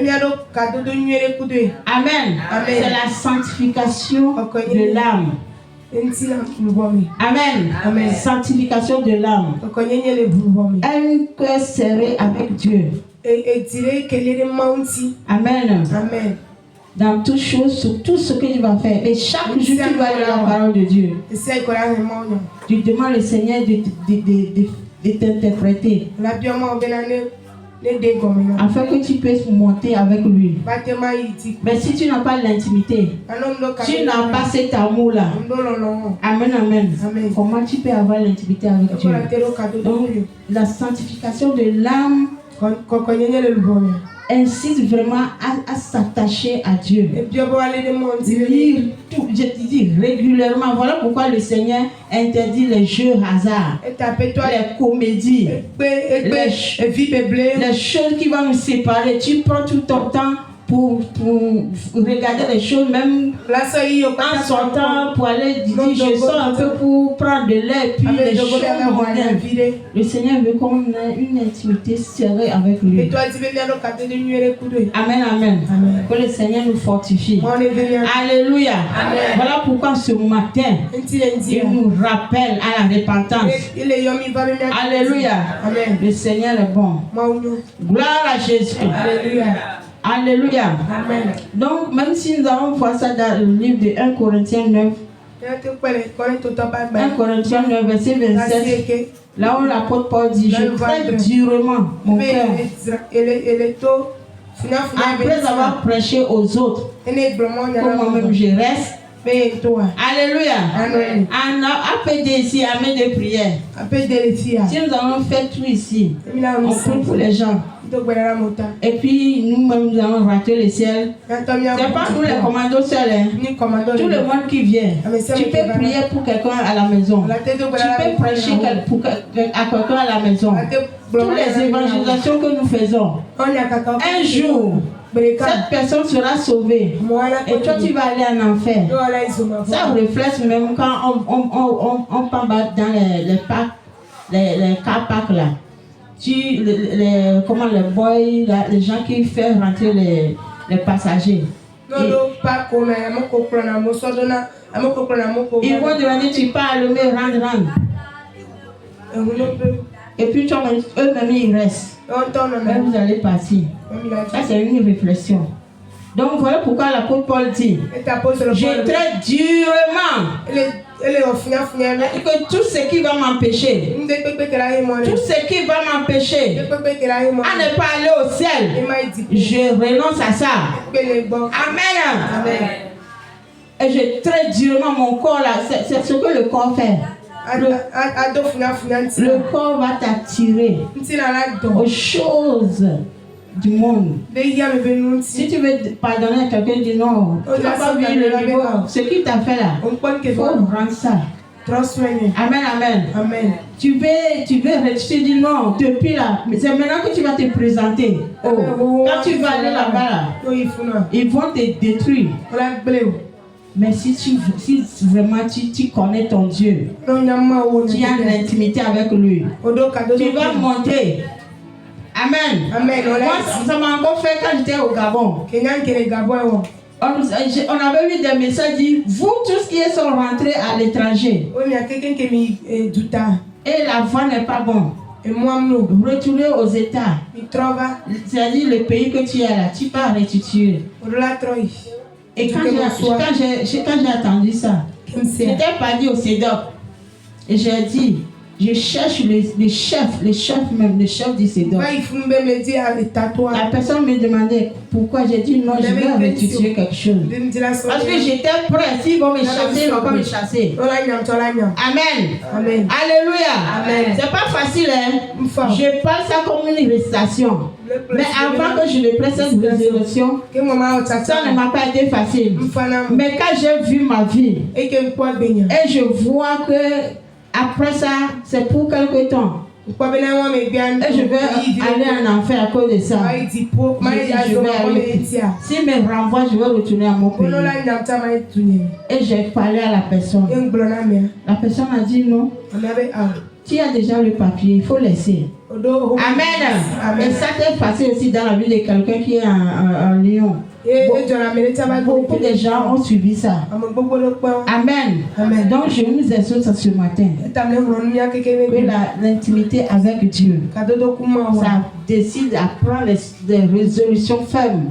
Amen. C'est la sanctification de l'âme. Amen. Amen. Sanctification de l'âme. Un cœur serré avec Dieu. Amen. Amen. Dans toutes choses, sur tout ce que tu vas faire. Et chaque jour, tu vas lire la parole de Dieu. Tu demandes au Seigneur de t'interpréter. Afin que tu puisses monter avec lui. Mais si tu n'as pas l'intimité, tu n'as pas cet amour-là. Amen, amen. Comment tu peux avoir l'intimité avec Dieu? Donc, la sanctification de l'âme insiste vraiment à s'attacher à Dieu. Lire tout, je te dis régulièrement. Voilà pourquoi le Seigneur interdit les jeux hasard, les comédies, les choses qui vont nous séparer. Tu prends tout ton temps pour regarder les choses, même en sortant pour aller dire je sors un peu pour prendre de l'air, puis les choses mondaines. Le Seigneur veut qu'on ait une intimité serrée avec lui. Amen, amen. Que le Seigneur nous fortifie. Alléluia. Amen. Voilà pourquoi ce matin, il nous rappelle à la repentance. Alléluia. Amen. Le Seigneur est bon. Gloire à Jésus. Alléluia. Alléluia. Amen. Donc, même si nous allons voir ça dans le livre de 1 Corinthiens 9, 1 Corinthiens 9, verset 27, là où l'apôtre Paul dit, je traite durement mon cœur. Après avoir prêché aux autres, pour moi-même je reste. Alléluia. Amen. On peut dire ici, amen de prière. Si nous allons faire tout ici, on prie pour les gens. Et puis nous-mêmes nous allons rater le ciel. C'est pas nous les commandos seuls. Tout le monde qui vient. Tu peux prier pour quelqu'un à la maison. Tu peux prêcher à quelqu'un à la maison. Toutes les évangélisations que nous faisons. Un jour, cette personne sera sauvée. Et toi tu vas aller en enfer. Ça reflète même quand on part dans les parcs, les car parks là. Comment les boys, les gens qui font rentrer les passagers. Ils vont demander tu peux allumer, rendre. Et puis eux-mêmes ils restent. Mais vous allez partir. Ça c'est une réflexion. Donc voilà pourquoi l'apôtre Paul dit, je traite durement que tout ce qui va m'empêcher, tout ce qui va m'empêcher à ne pas aller au ciel, je renonce à ça. Amen. Et je traite durement mon corps là, c'est ce que le corps fait. Le corps va t'attirer aux choses du monde. Si tu veux pardonner à quelqu'un, dis non. Tu n'as pas vu le niveau. Ce qui t'a fait là, il faut rendre ça. Amen, amen. Amen. Tu veux rester, dis non. Depuis là, c'est maintenant que tu vas te présenter. Quand tu vas aller là-bas, là, ils vont te détruire. Mais si vraiment tu connais ton Dieu, tu as une intimité avec lui, tu vas monter. Amen. Amen. Moi, ça m'a encore fait quand j'étais au Gabon. On avait eu des messages dit, vous tous qui sont rentrés à l'étranger, et la voie n'est pas bonne. Retournez aux États. C'est-à-dire le pays que tu es là, tu vas restituer. Et quand j'ai entendu ça, j'étais parti au CEDOP. Et j'ai dit, je cherche les chefs du CEDOP. La personne me demandait pourquoi. J'ai dit non, je vais restituer quelque chose. Parce que j'étais prêt. S'ils vont me chasser, ils ne vont pas me chasser. Amen. Amen. Alléluia. Amen. C'est pas facile, hein? Je parle ça comme une récitation. Mais avant que je ne prenne cette résolution, ça ne m'a pas été facile. Mais quand j'ai vu ma vie, et je vois que après ça, c'est pour quelque temps. Et je vais aller en enfer à cause de ça. Je vais aller. S'il me renvoie, je vais retourner à mon pays. Et j'ai parlé à la personne. La personne a dit non. Tu as déjà le papier, il faut laisser. Amen. Et ça t'est passé aussi dans la vie de quelqu'un qui est en Lyon. Beaucoup de gens ont suivi ça. Amen. Amen. Donc je vous exhorte ce matin que l'intimité avec Dieu, ça décide à prendre des résolutions fermes.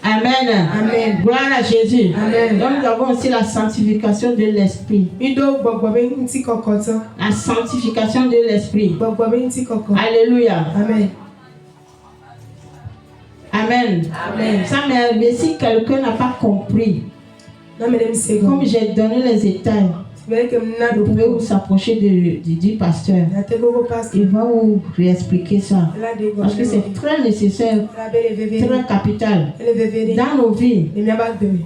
Amen. Amen. Gloire à Jésus. Amen. Donc nous avons aussi la sanctification de l'esprit. La sanctification de l'esprit. Alléluia. Amen. Amen. Amen. Ça m'est arrivé si quelqu'un n'a pas compris. Comme j'ai donné les détails, vous pouvez vous approcher du pasteur. Il va vous réexpliquer ça. Parce que c'est très nécessaire, très capital. Dans nos vies,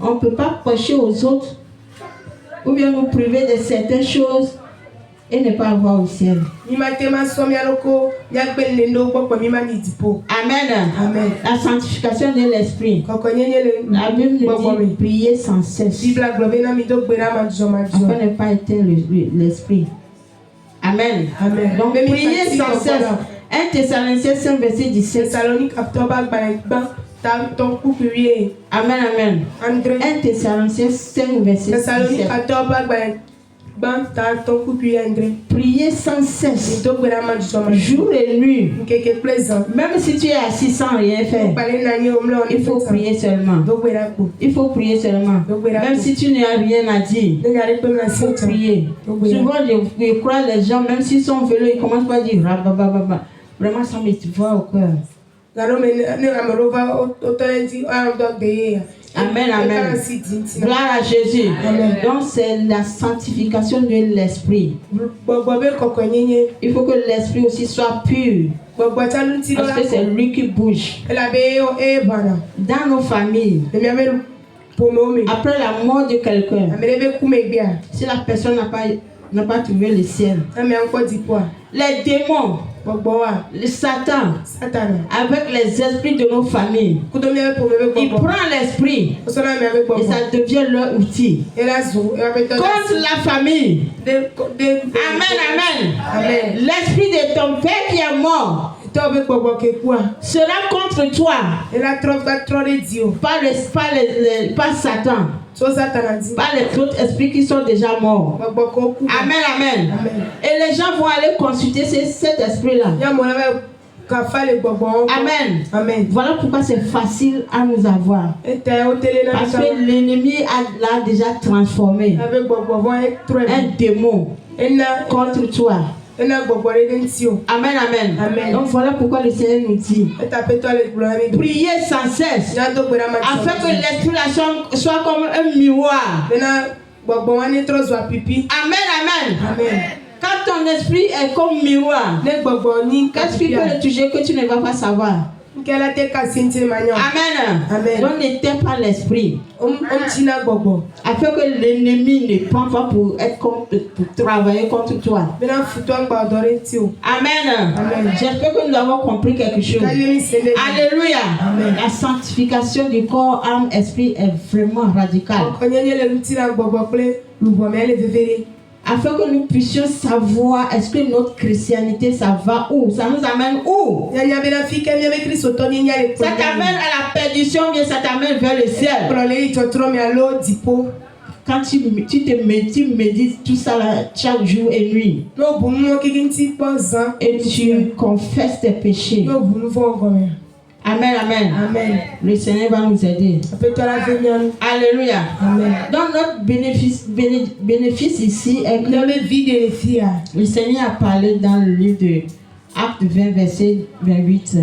on ne peut pas prêcher aux autres ou bien nous priver de certaines choses et ne pas avoir au ciel. Amen. Amen. La sanctification de l'esprit. La Bible nous dit prier sans cesse. Afin de ne pas éteindre l'esprit. Amen. Amen. Donc prier sans cesse. 1 Thessaloniciens 5 verset 17. Amen, amen. 1 Thessaloniciens 5 verset 17. Prier sans cesse, jour et nuit. Même si tu es assis sans rien faire, il faut prier seulement. Il faut prier seulement. Même si tu n'as rien à dire, il faut prier. Souvent, je crois les gens, même s'ils sont vélos, ils commencent par dire rabababa. Vraiment, ça me va au cœur. Amen, amen. Gloire à Jésus. Amen. Donc c'est la sanctification de l'esprit. Il faut que l'esprit aussi soit pur. Parce que c'est lui qui bouge. Dans nos familles, après la mort de quelqu'un, si la personne n'a pas trouvé le ciel, les démons, le Satan, avec les esprits de nos familles, il prend l'esprit et ça devient leur outil contre la famille. Amen, amen. L'esprit de ton père qui est mort sera contre toi par Satan, par les autres esprits qui sont déjà morts. Amen, amen. Et les gens vont aller consulter cet esprit-là. Amen. Amen. Voilà pourquoi c'est facile à nous avoir. Parce que l'ennemi l'a déjà transformé un démon contre toi. Amen, amen. Amen. Donc voilà pourquoi le Seigneur nous dit priez sans cesse afin que l'esprit soit comme un miroir. Amen, amen. Amen. Quand ton esprit est comme miroir, qu'est-ce qui peut le toucher que tu ne vas pas savoir? Amen. Amen. Donc n'éteins pas l'esprit. Afin que l'ennemi ne prenne pas pour travailler contre toi. Amen. Amen. J'espère que nous avons compris quelque chose. Alléluia. Amen. La sanctification du corps, âme, esprit est vraiment radicale. Afin que nous puissions savoir est-ce que notre chrétienté ça va où? Ça nous amène où? Ça t'amène à la perdition ou bien ça t'amène vers le ciel? Quand tu médites tout ça là, chaque jour et nuit, et tu confesses tes péchés. Amen, amen. Amen. Le Seigneur va nous aider. Alléluia. Amen. Donc notre bénéfice ici est que le Seigneur a parlé dans le livre de Actes 20, verset 28.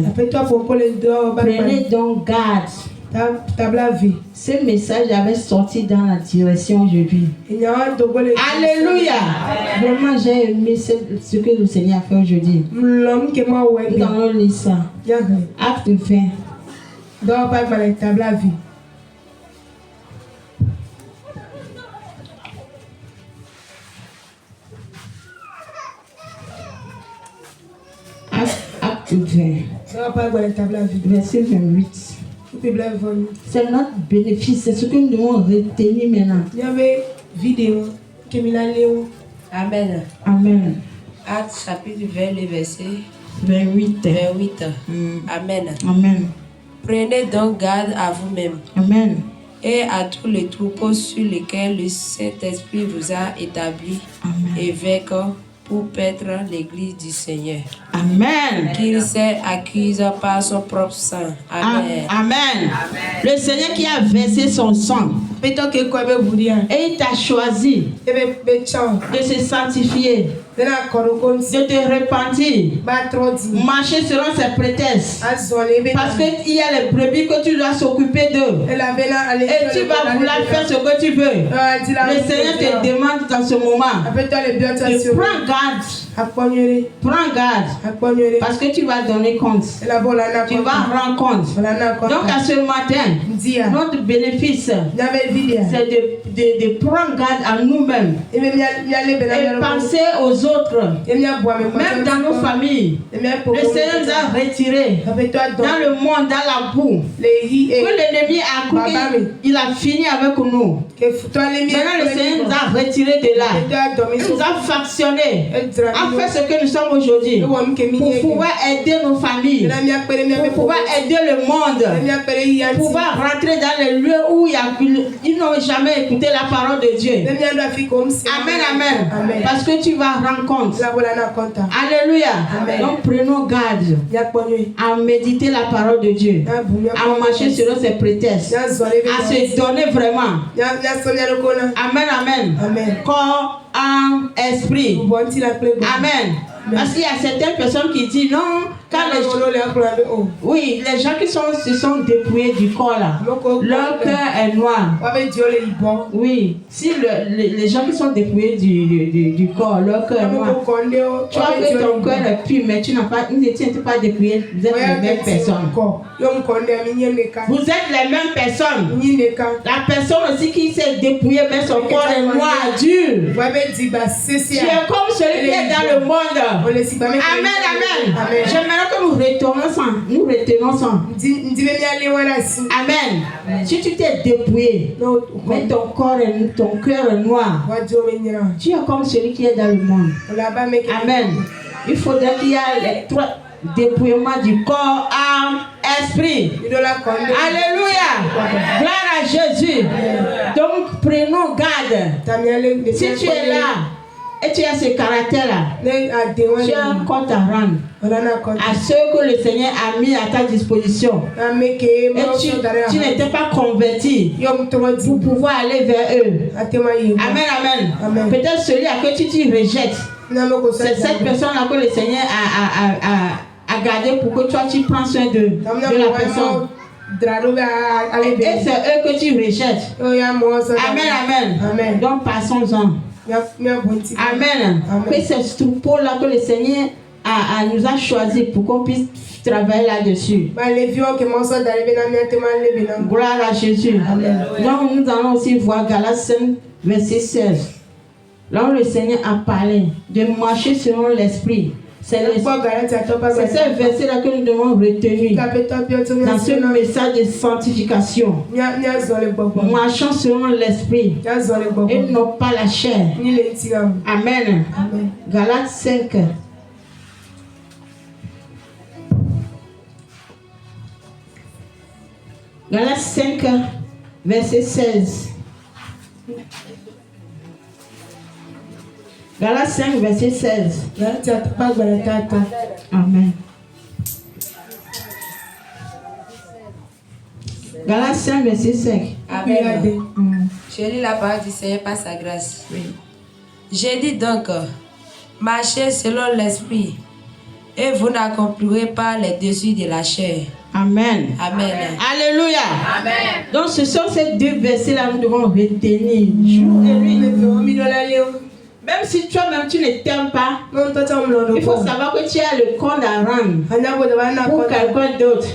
Prenez donc garde. Ce message avait sorti dans la direction aujourd'hui. Alléluia. Vraiment, j'ai aimé ce que le Seigneur a fait aujourd'hui. Nous allons lire ça. Acte 20. Acte 20. Verset 28. C'est notre bénéfice, c'est ce que nous devons retenir maintenant. Amen. Amen. Acte chapitre 20, le verset 28. 28. Amen. Amen. Prenez donc garde à vous-même. Amen. Et à tous les troupeaux sur lesquels le Saint-Esprit vous a établi évêque pour paître l'église du Seigneur. Amen. Qu'il s'est acquis par son propre sang. Amen. Amen. Le Seigneur qui a versé son sang et il t'a choisi de se sanctifier, de te repentir, marcher selon ses prétextes, parce qu'il y a les brebis que tu dois s'occuper d'eux et tu vas vouloir faire ce que tu veux. Le Seigneur te demande dans ce moment de prendre garde. Prends garde, parce que tu vas donner compte. Tu vas rendre compte. Donc à ce matin, notre bénéfice, c'est de prendre garde à nous-mêmes et penser aux autres, même dans nos familles. Le Seigneur nous a retirés dans le monde, dans la boue, que l'ennemi a cru qu'il a fini avec nous. Maintenant le Seigneur nous a retirés de là. Il nous a factionnés, a fait ce que nous sommes aujourd'hui, pour pouvoir aider nos familles, pour pouvoir aider le monde, pour pouvoir rentrer dans les lieux où ils n'ont jamais écouté la parole de Dieu. Amen, amen. Parce que tu vas rendre compte. Alléluia. Donc prenons garde à méditer la parole de Dieu, à marcher selon ses prétextes, à se donner vraiment. Amen, amen. Corps, âme, esprit. Amen. Parce qu'il y a certaines personnes qui disent non, quand les gens qui se sont dépouillés du corps là, leur cœur est noir. Oui, si les gens qui sont dépouillés du corps, leur cœur est noir. Tu vois que ton cœur est pur, mais tu n'es pas dépouillé, vous êtes les mêmes personnes. Vous êtes les mêmes personnes. La personne aussi qui s'est dépouillée, mais son corps est noir, dur. Tu es comme celui qui est dans le monde. Amen, amen. J'aimerais que nous retenons ça. Amen. Si tu t'es dépouillé, mais ton cœur est noir, tu es comme celui qui est dans le monde. Amen. Il faudrait qu'il y ait les trois dépouillements du corps, âme, esprit. Alléluia. Gloire à Jésus. Donc prenons garde. Si tu es là et tu as ce caractère-là, tu as un compte à rendre à ceux que le Seigneur a mis à ta disposition. Et tu n'étais pas converti pour pouvoir aller vers eux. Amen, amen. Peut-être celui-là que tu rejettes, c'est cette personne-là que le Seigneur a gardé pour que toi tu prends soin de la personne. Et c'est eux que tu rejettes. Amen, amen. Donc passons-en. Amen. Que ce troupeau-là que le Seigneur nous a choisi pour qu'on puisse travailler là-dessus. Gloire à Jésus. Donc nous allons aussi voir Galates 5, verset 16. Là où le Seigneur a parlé de marcher selon l'esprit. C'est ce verset-là que nous devons retenir dans ce message de sanctification. Marchons selon l'esprit et non pas la chair. Amen. Galates 5. Galates 5, verset 16. Galates 5, verset 16. Amen. Galates 5, verset 5. Amen. Je lis la parole du Seigneur par sa grâce. Oui. J'ai dit donc, marchez selon l'esprit, et vous n'accomplirez pas les désirs de la chair. Amen. Amen. Alléluia. Amen. Donc ce sont ces deux versets-là que nous devons retenir. Même si toi-même tu ne t'aimes pas, il faut savoir que tu as le compte à rendre pour quelqu'un d'autre.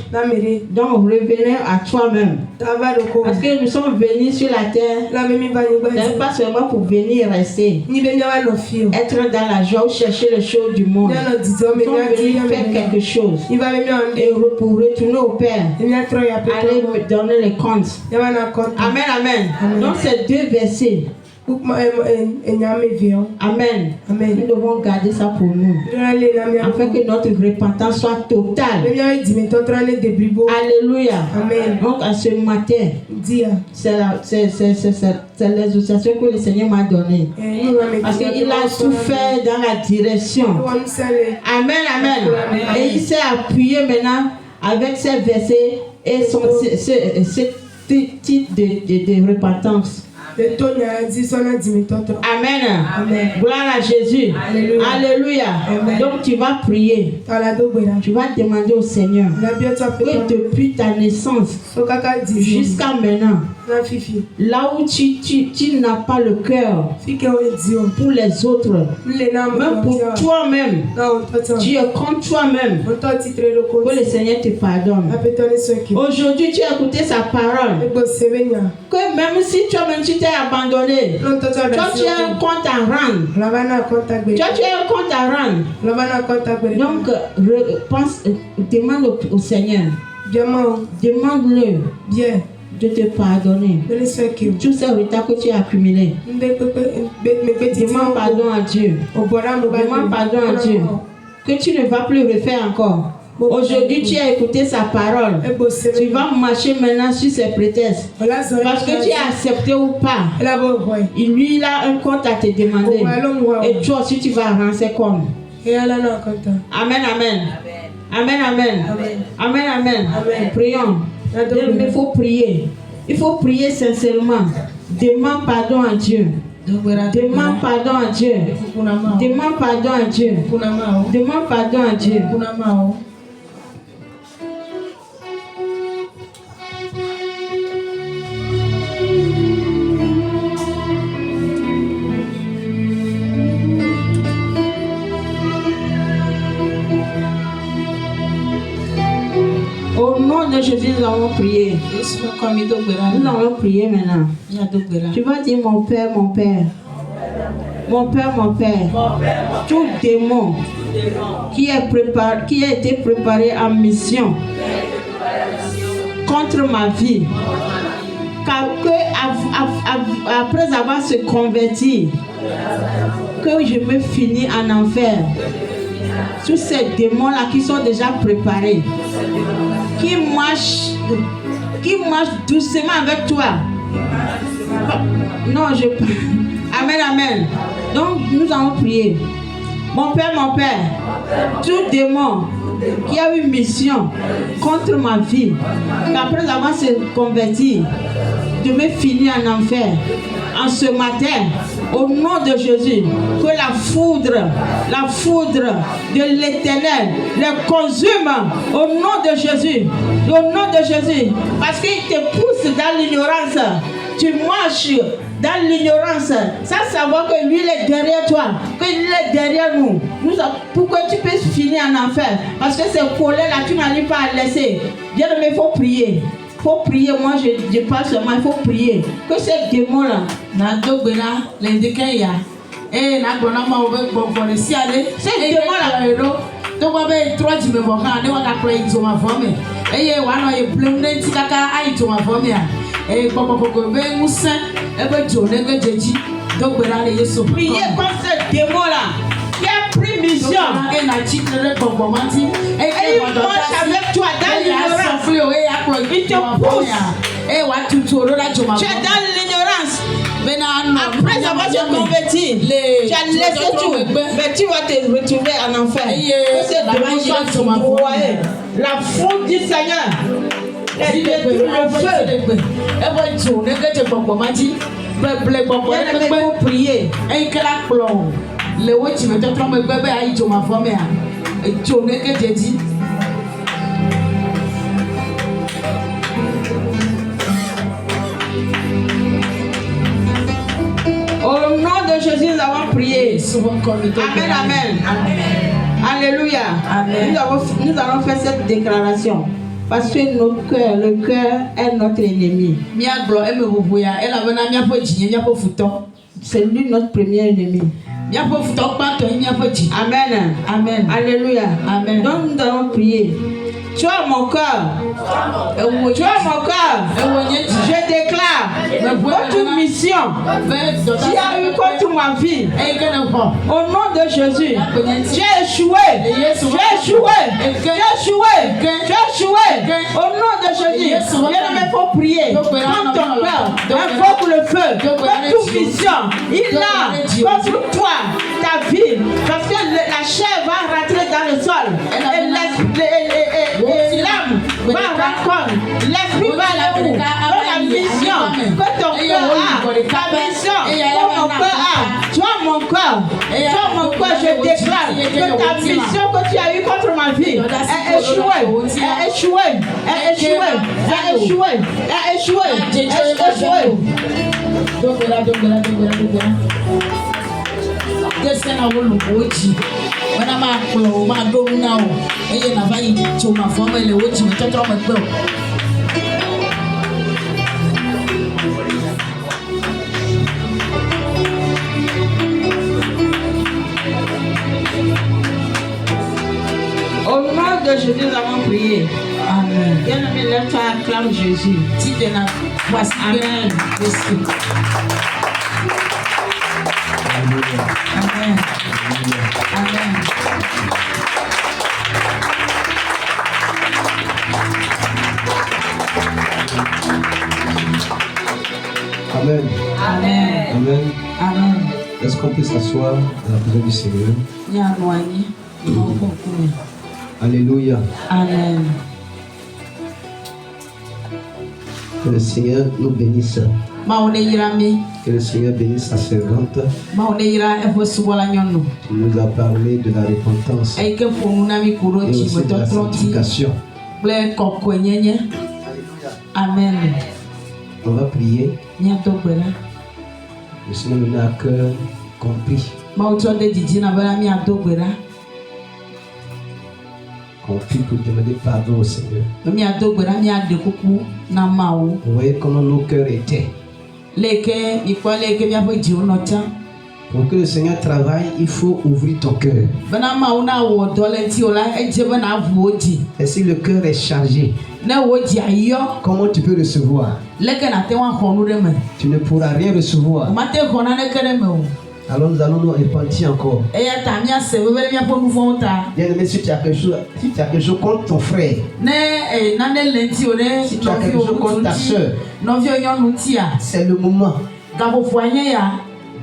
Donc revenez à toi-même. Parce que nous sommes venus sur la terre, pas seulement pour venir rester, être dans la joie ou chercher les choses du monde. Nous sommes venus faire quelque chose. Et pour retourner au Père, aller me donner les comptes. Amen, amen. Donc ces deux versets Amen. Amen. Nous devons garder ça pour nous. Afin que notre repentance soit totale. Alléluia. Amen. Donc à ce matin, c'est l'exhortation que le Seigneur m'a donnée. Parce qu'il a tout fait dans la direction. Amen. Amen. Et il s'est appuyé maintenant avec ces versets et ce type de repentance. Amen. Amen. Gloire à Jésus. Alléluia. Alléluia. Amen. Donc tu vas prier. Tu vas demander au Seigneur que depuis ta naissance jusqu'à maintenant, là où tu n'as pas le cœur pour les autres, même pour toi-même, tu es contre toi-même, que le Seigneur te pardonne. Aujourd'hui tu as écouté sa parole, que même si toi-même tu t'es abandonné, toi tu as un compte à rendre. Toi tu as un compte à rendre. Donc demande au Seigneur, demande-le de te pardonner tous ces retards que tu as accumulés. Demande pardon à Dieu. Demande pardon à Dieu que tu ne vas plus refaire encore. Aujourd'hui tu as écouté sa parole. Tu vas marcher maintenant sur ses prétextes. Parce que tu as accepté ou pas. Lui il a un compte à te demander. Et toi aussi tu vas rendre ses comptes. Amen, amen. Amen, amen. Amen, amen. Prions. Il faut prier. Il faut prier sincèrement. Demande pardon à Dieu. Demande pardon à Dieu. Demande pardon à Dieu. Demande pardon à Dieu. Au nom de Jésus, nous allons prier. Nous allons prier maintenant. Tu vas dire mon Père, mon Père. Mon Père, mon Père. Tout démon qui a été préparé en mission contre ma vie, après avoir se converti, que je me finis en enfer. Tous ces démons-là qui sont déjà préparés, qui marchent doucement avec toi. Non, Amen, amen. Donc, nous allons prier. Mon Père, tout démon qui a eu mission contre ma vie, qu'après avoir se converti, de me finir en enfer. En ce matin, au nom de Jésus, que la foudre de l'Éternel les consume au nom de Jésus. Au nom de Jésus. Parce qu'il te pousse dans l'ignorance. Tu marches dans l'ignorance, sans savoir que lui il est derrière toi, qu'il est derrière nous. Pourquoi tu peux finir en enfer? Parce que ces colères-là, tu n'arrives pas à laisser. Bien, mais il faut prier. Il faut prier, moi je parle seulement, il faut prier. Que ces démons-là, ces démons-là, donc on va trois du même moment, on va créer une zone formée. Et on a plein de petits caca à une zone formée. Et papa papa ben moussa, et ben journée que j'ai dit, donc voilà les yeso. Priez comme ce démon-là qui a pris mission. Et la titre de Bobomati. Et il marche avec toi dans l'ignorance. Il te pousse. Et what tu es dans l'ignorance. Après avoir se converti, tu as laissé tout, mais tu vas te retrouver en enfer. La foule du Seigneur. Le feu. Il faut prier. Le où tu me trompes, bébé, aïe, tu m'as formé. Et tu n'es que j'ai dit. Au nom de Jésus, nous avons prié. Amen, amen. Alléluia. Nous allons faire cette déclaration. Parce que notre cœur, le cœur est notre ennemi. C'est lui notre premier ennemi. Amen. Amen. Alléluia. Amen. Donc nous allons prier. Tu as mon cœur. Tu as mon cœur. Je déclare votre mission qui a eu contre ma vie, au nom de Jésus, j'ai échoué. J'ai échoué. J'ai échoué. J'ai échoué. Au nom de Jésus, bien-aimé, il faut prier. Prends ton cœur, invoque le feu. Toute mission, il a contre toi, ta vie, parce que la chair va rentrer dans le sol et l'âme va rentrer. L'esprit va aller où? Dans la mission que ton cœur a, ta mission que mon cœur a. Toi, mon cœur, je déclare que ta mission que tu as eue contre ma vie est échouée, est échouée, est échouée, est échouée, est échouée, est échouée. When I'm out, I'm going now. And I'm going to my family, which is a total of Au nom de Jésus, nous avons prié. Amen. Bien-aimé, lève-toi, acclame Jésus. Amen. Amen. Amen. Amen. Amen. Amen. Amen. Est-ce qu'on peut s'asseoir dans la présence du Seigneur? Alléluia. Amen. Que le Seigneur nous bénisse. Que le Seigneur bénisse sa servante. Il nous a parlé de la repentance et aussi de la sanctification. Amen. On va prier. Le Seigneur nous met à cœur compris. Compris pour demander pardon au Seigneur. Vous voyez comment nos cœurs étaient. Pour que le Seigneur travaille, il faut ouvrir ton cœur. Et si le cœur est chargé, comment tu peux recevoir? Tu ne pourras rien recevoir. Alors nous allons nous repentir encore. Bien-aimé, si tu as quelque chose contre ton frère, si tu as quelque chose contre ta soeur, c'est le moment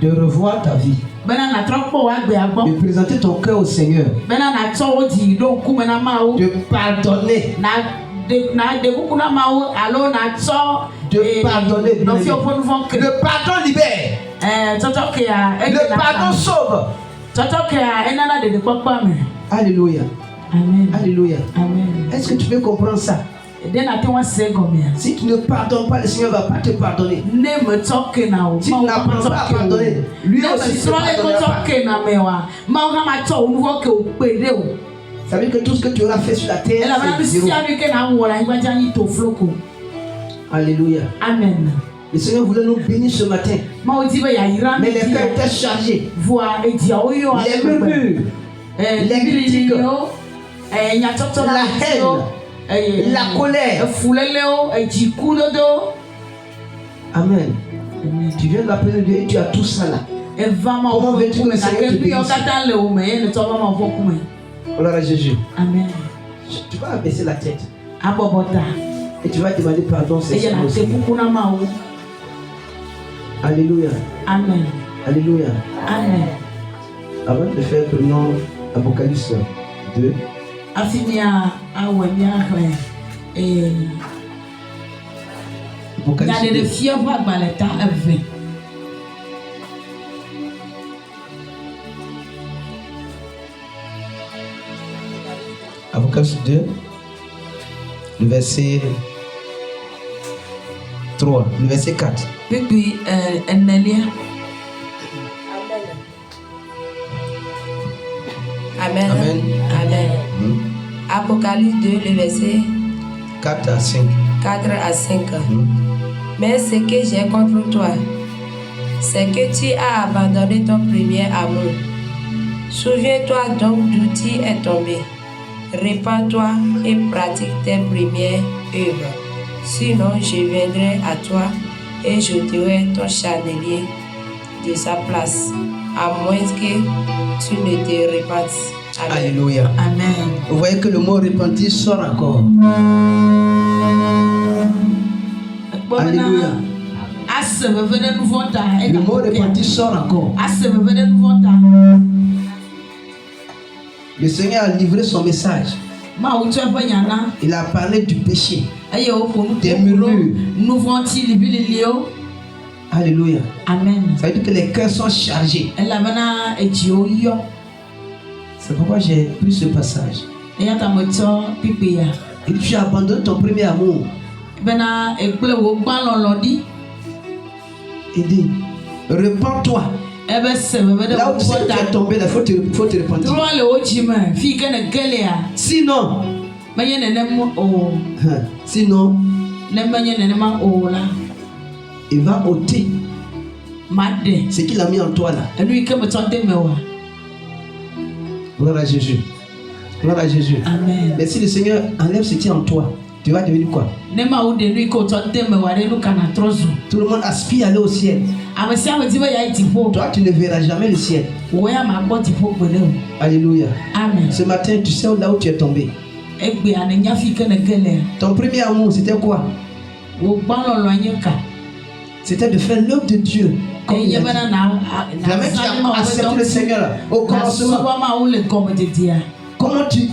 de revoir ta vie, de présenter ton cœur au Seigneur, de pardonner. De pardonner. Le pardon libère. Le pardon sauve. Alléluia. Amen. Alléluia. Amen. Est-ce que tu peux comprendre ça? Si tu ne pardonnes pas, le Seigneur ne va pas te pardonner. Si tu n'apprends pas à pardonner, lui aussi ne pardonnera pas. Ça veut dire que tout ce que tu auras fait sur la terre, c'est zéro. Alléluia. Amen. Le Seigneur voulait nous bénir ce matin. Mais les cœurs étaient chargés. Les murmures, les critiques, la haine, la colère. Amen. Tu viens de la présence de Dieu et tu as tout ça là. Comment veux-tu que le Seigneur te bénisse? Gloire à Jésus. Amen. Tu vas abaisser la tête. Et tu vas demander pardon, c'est ça. Alléluia. Amen. Alléluia. Amen. Avant de faire, prenons Apocalypse 2. Apocalypse 2. Apocalypse 2, le verset 3, le verset 4. Amen. Amen. Amen. Apocalypse 2, le verset 4 à 5. 4 à 5. Mais ce que j'ai contre toi, c'est que tu as abandonné ton premier amour. Souviens-toi donc d'où tu es tombé. Répands-toi et pratique tes premières œuvres. Sinon, je viendrai à toi et j'ôterai ton chandelier de sa place, à moins que tu ne te répandes. Amen. Alléluia. Amen. Vous voyez que le mot repentir sort encore. Alléluia. Le mot repentir sort encore. Le Seigneur a livré son message. Il a parlé du péché, des murmures. Alléluia. Amen. Ça veut dire que les cœurs sont chargés. C'est pourquoi j'ai pris ce passage. Et tu abandonnes ton premier amour. Il dit, repens-toi. Là où tu sais que tu es tombé, il faut te repentir. Sinon, il va ôter ce qu'il a mis en toi là. Gloire à Jésus. Gloire à Jésus. Amen. Mais si le Seigneur enlève ce qui est en toi, tu vas devenir quoi? Tout le monde aspire à aller au ciel. Toi, tu ne verras jamais le ciel. Alléluia. Amen. Ce matin, tu sais là où tu es tombé. Ton premier amour, c'était quoi? C'était de faire l'œuvre de Dieu. Comme il a dit. Jamais tu as accepté le Seigneur là, au commencement. Comment tu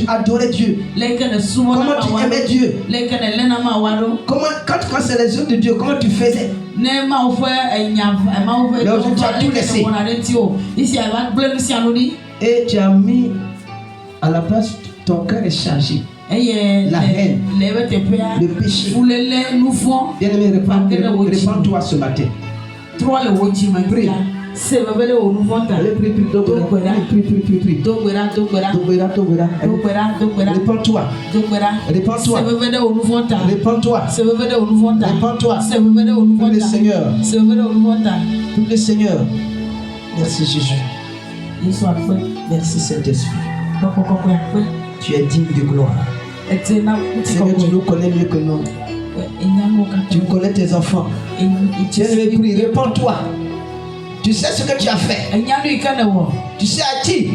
adorais Dieu? Comment tu aimais Dieu? Quand c'est les œuvres de Dieu, comment tu faisais? Mais aujourd'hui, tu as tout laissé. Et tu as mis à la place, ton cœur est chargé. La haine, le péché. Bien-aimé, répands-toi ce matin. Prie. Allez, prie. Répands-toi. Répands-toi. Prie le Seigneur. Prie le Seigneur. Merci Jésus. Merci Saint-Esprit. Tu es digne de gloire. Seigneur, tu nous connais mieux que nous. Tu connais tes enfants. Bien-aimé, prie, répands-toi. Tu sais ce que tu as fait. Tu sais à qui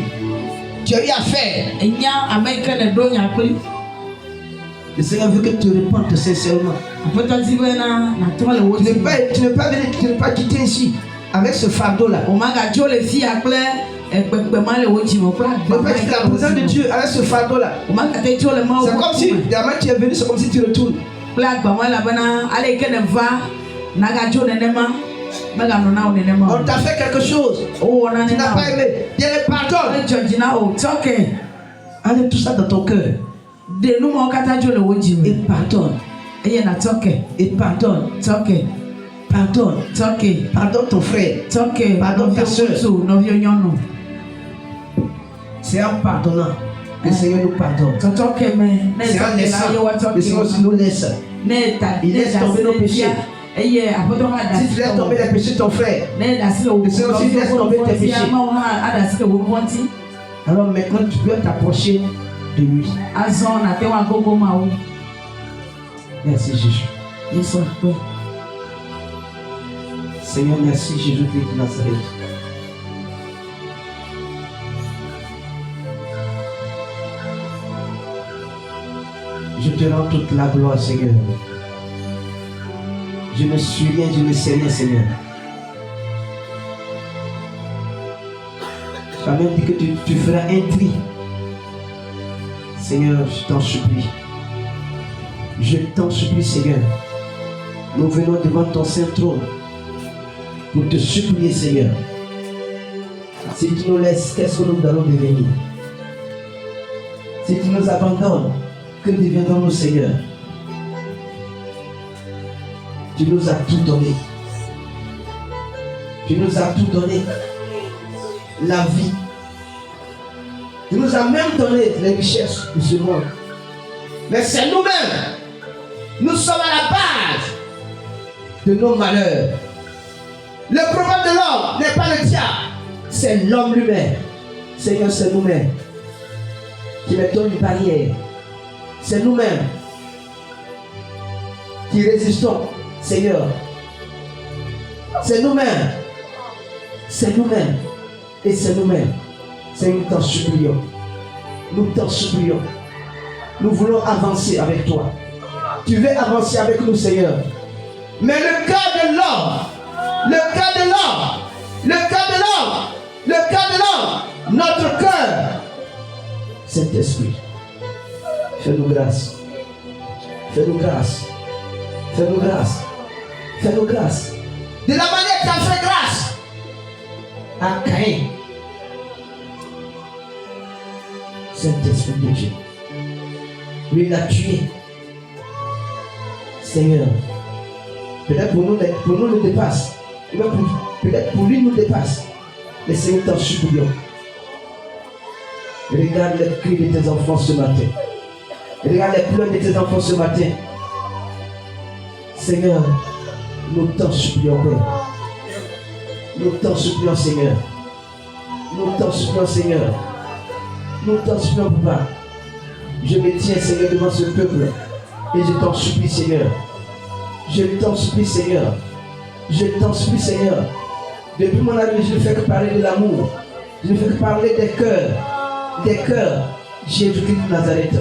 tu as eu affaire. Le Seigneur veut que tu répondes sincèrement. Tu ne peux pas quitter ici avec ce fardeau-là. Ne pas quitter la présence de Dieu avec ce fardeau-là. C'est comme si, demain tu es venu, c'est comme si tu retournes. On t'a fait quelque chose. Tu n'as pas aimé. Dieu le pardonne. Allez tout ça dans ton cœur. Et pardonne. Et pardonne. Pardonne ton frère. Pardonne ta soeur. C'est en pardonnant que le Seigneur nous pardonne. C'est en laissant. Le Seigneur aussi nous laisse. Il laisse tomber nos péchés. Si tu laisses tomber les péchés de ton frère, le Seigneur aussi laisse tomber tes péchés. Alors maintenant tu peux t'approcher de lui. Merci Jésus. Seigneur, merci Jésus-Christ de Nazareth. Je te rends toute la gloire, Seigneur. Je ne suis rien, je ne sais rien, Seigneur. Tu as même dit que tu feras un tri. Seigneur, je t'en supplie. Je t'en supplie, Seigneur. Nous venons devant ton saint trône pour te supplier, Seigneur. Si tu nous laisses, qu'est-ce que nous allons devenir? Si tu nous abandonnes, que deviendrons-nous, Seigneur? Tu nous as tout donné. Tu nous as tout donné. La vie. Tu nous as même donné les richesses de ce monde. Mais c'est nous-mêmes. Nous sommes à la base de nos malheurs. Le problème de l'homme n'est pas le diable. C'est l'homme lui-même. Seigneur, c'est nous-mêmes qui mettons une barrière. C'est nous-mêmes qui résistons. Seigneur, C'est nous-mêmes. C'est nous-mêmes. Et c'est nous-mêmes. Seigneur, nous t'en supplions. Nous t'en supplions. Nous voulons avancer avec toi. Tu veux avancer avec nous, Seigneur. Mais le cas de l'homme, notre cœur, Saint-Esprit, fais-nous grâce. Fais-nous grâce. Fais-nous grâce. Fais-nous grâce. De la manière que tu as fait grâce à Caïn. Saint-Esprit de Dieu. Lui, il a tué. Seigneur, peut-être pour nous nous dépasse. Peut-être pour lui nous dépasse. Mais Seigneur, t'en supplions. Regarde les cris de tes enfants ce matin. Regarde les pleurs de tes enfants ce matin. Seigneur, nous t'en supplions, Père. Nous t'en supplions, Seigneur. Nous t'en supplions, Seigneur. Nous t'en supplions, Papa. Je me tiens, Seigneur, devant ce peuple. Et je t'en supplie, Seigneur. Je t'en supplie, Seigneur. Je t'en supplie, Seigneur. Depuis mon arrivée, je ne fais que parler de l'amour. Je ne fais que parler des cœurs. Des cœurs. Jésus-Christ de Nazareth.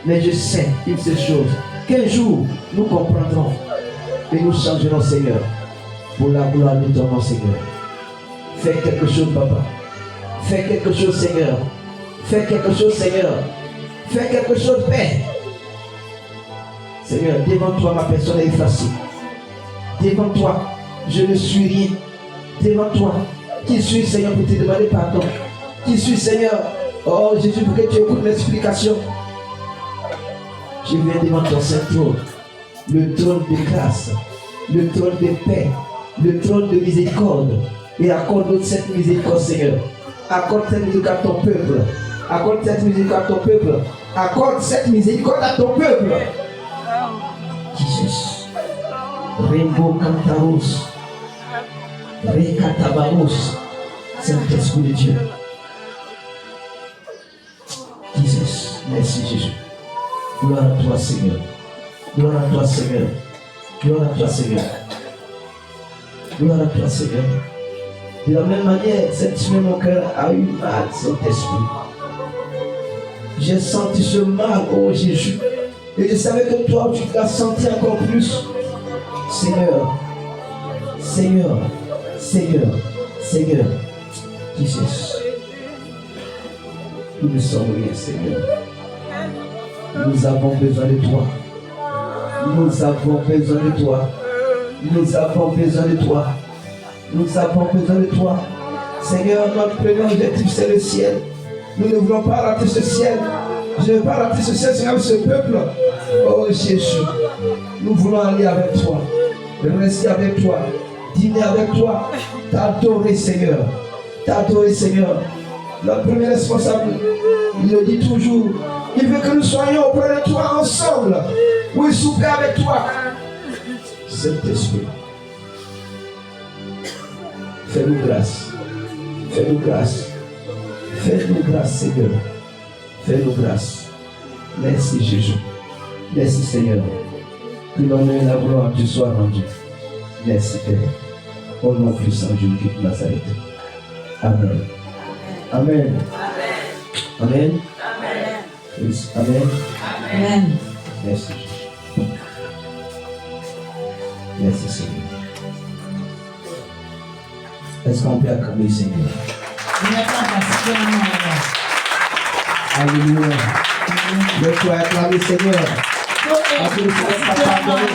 Mais je sais une seule chose. Qu'un jour, nous comprendrons. Et nous changerons, Seigneur. Pour la gloire de ton nom, Seigneur. Fais quelque chose, Papa. Fais quelque chose, Seigneur. Fais quelque chose, Seigneur. Fais quelque chose, Père. Seigneur, devant toi, ma personne est effacée. Devant toi, je ne suis rien. Devant toi, qui suis, Seigneur, pour te demander pardon? Qui suis, Seigneur? Oh, Jésus, pour que tu écoutes l'explication. Je viens devant ton Saint-Trône, le trône de grâce, le trône de paix, le trône de miséricorde. Et accorde cette miséricorde, Seigneur. Accorde cette miséricorde à ton peuple. Accorde cette miséricorde à ton peuple. Accorde cette miséricorde à ton peuple. Jesus. Rainbow Cantaros. Recatabaros. Saint-Esprit de Dieu. Jesus. Merci Jésus. Gloire à toi, Seigneur. Gloire à toi, Seigneur. Gloire à toi, Seigneur. Gloire à toi, Seigneur. De la même manière, cette semaine, mon cœur a eu mal, Saint-Esprit. J'ai senti ce mal, oh Jésus. Et je savais que toi, tu l'as senti encore plus. Seigneur, Seigneur, Seigneur, Seigneur. Jesus. Nous ne sommes rien, Seigneur. Nous avons besoin de toi. Nous avons besoin de toi. Nous avons besoin de toi. Nous avons besoin de toi. Seigneur, notre premier objectif, c'est le ciel. Nous ne voulons pas rater ce ciel. Je ne veux pas rater ce ciel, Seigneur, ce peuple. Oh Jésus, nous voulons aller avec toi. Rester avec toi. Dîner avec toi. T'adorer, Seigneur. T'adorer, Seigneur. Notre premier responsable, il le dit toujours. Il veut que nous soyons auprès de toi ensemble. Oui, souper avec toi. Saint-Esprit. Fais-nous grâce. Fais-nous grâce. Fais-nous grâce, Seigneur. Fais-nous grâce. Merci, Jésus. Merci, Seigneur. Que l'honneur et la gloire te soient rendus. Merci, Père. Au nom puissant de Jésus-Christ de Nazareth. Amen. Amen. Amen. Amen. Amen. Amen. Merci, Jésus. Merci, Seigneur. Est-ce qu'on peut acclamer le Seigneur? Alléluia. Le toi acclamer le Seigneur. Parce que le Seigneur t'a pardonné.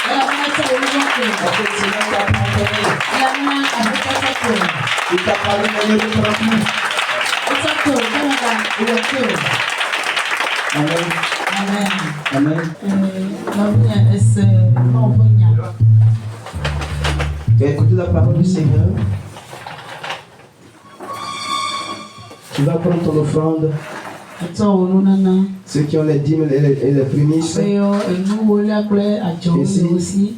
Parce que le Seigneur t'a pardonné. Il t'a pardonné de tranquille. Amen. Amen. Tu as écouté la parole du Seigneur. Tu vas prendre ton offrande. Ceux qui ont les dîmes et les prémices. Ici,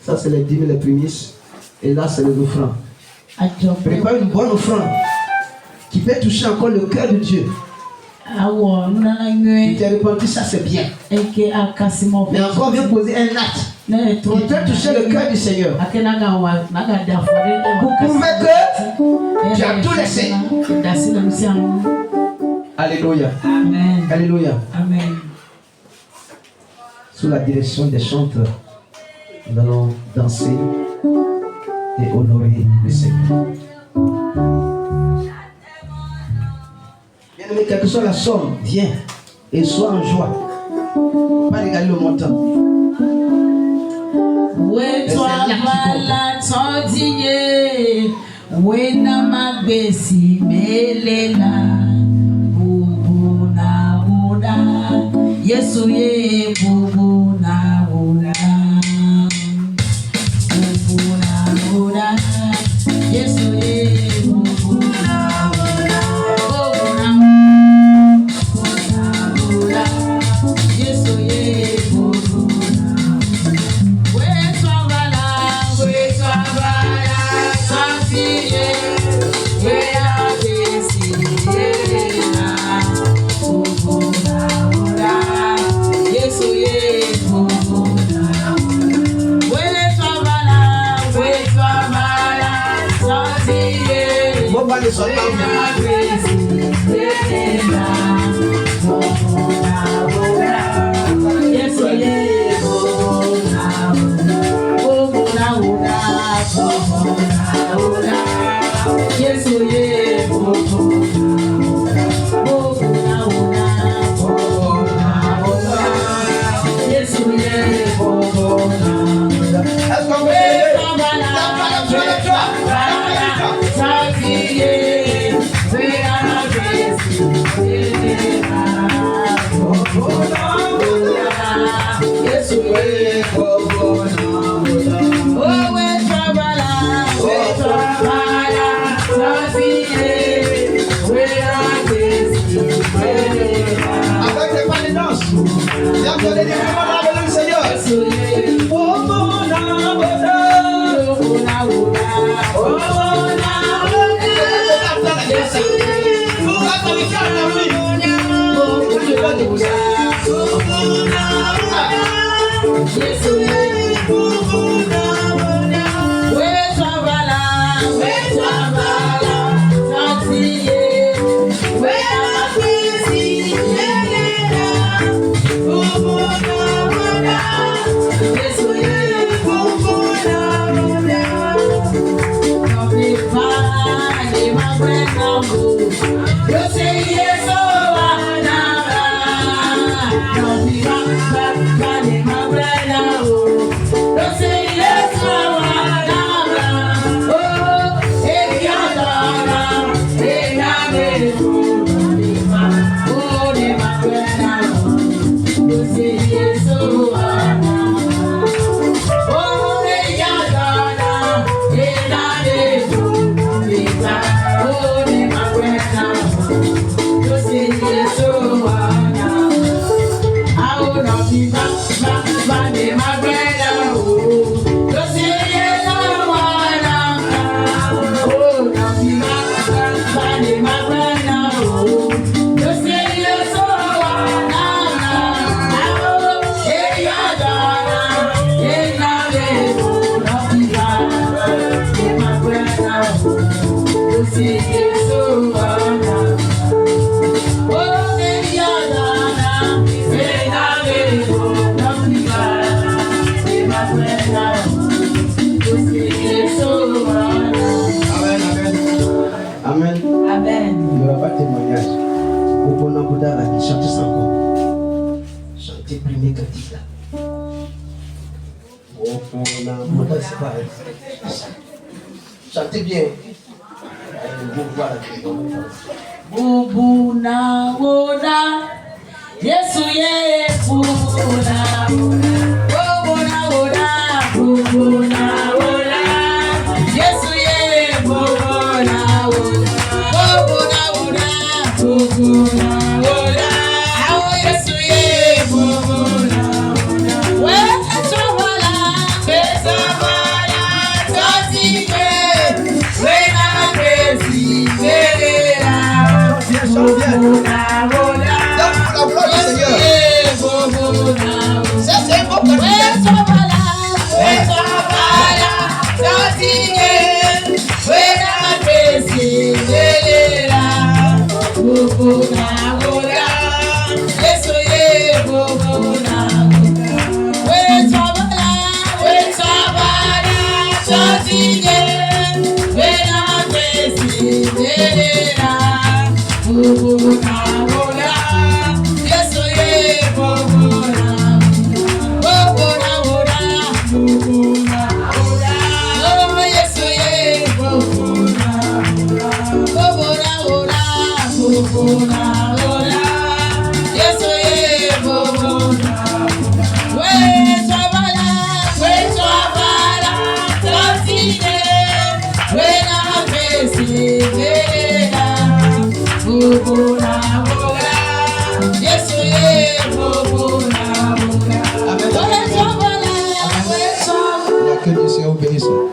ça c'est les dîmes et les prémices. Et là c'est les offrandes. Prépare une bonne offrande qui peut toucher encore le cœur de Dieu. Tu t'es repenti, ça c'est bien. Mais encore viens poser un acte. Pour te toucher le cœur du Seigneur. Pour prouver que tu as tout laissé. Alléluia. Amen. Alléluia. Amen. Sous la direction des chanteurs, nous allons danser et honorer le Seigneur. Bien-aimé, quelle que soit la somme, viens et sois en joie. Pas regarder le montant. Yesu ye bubu na ura, Yesu ye bubu na ura, Yesu ye bubu na Chantez bien. Bubu na woda, Yesu ye bubu na woda, bubu na woda, Yesu ye bubu na woda, bubu na woda, Yesu ye bubu na woda. We chovala, we na crazy, we na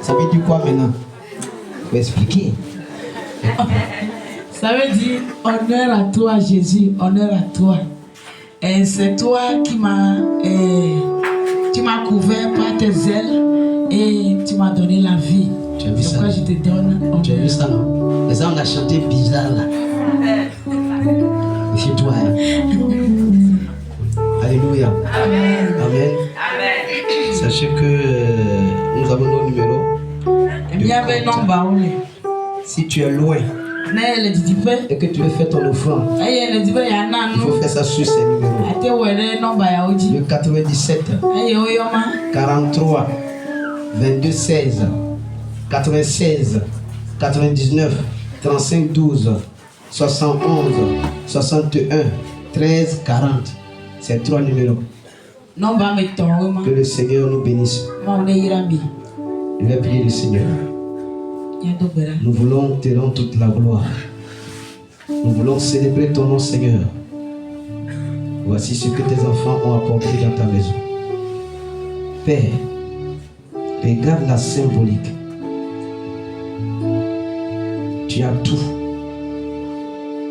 Ça veut dire quoi maintenant? Faut expliquer. Ça veut dire honneur à toi Jésus, honneur à toi. Et c'est toi qui m'as couvert par tes ailes et tu m'as donné la vie. Tu as vu ça? Pourquoi je te donne honneur. Tu as vu ça, non? Les gens on a chanté bizarre là. Méfie-toi. Alléluia. Amen. Amen. Sachez que nous avons nos numéros. Si tu es loin et que tu veux faire ton offrande, il faut faire ça sur ces numéros. Le 97 43 22 16 96 99 35 12 71 61 13 40. C'est 3 numéros. Que le Seigneur nous bénisse. Je vais prier le Seigneur. Nous voulons te rendre toute la gloire. Nous voulons célébrer ton nom, Seigneur. Voici ce que tes enfants ont apporté dans ta maison. Père, regarde la symbolique. Tu as tout.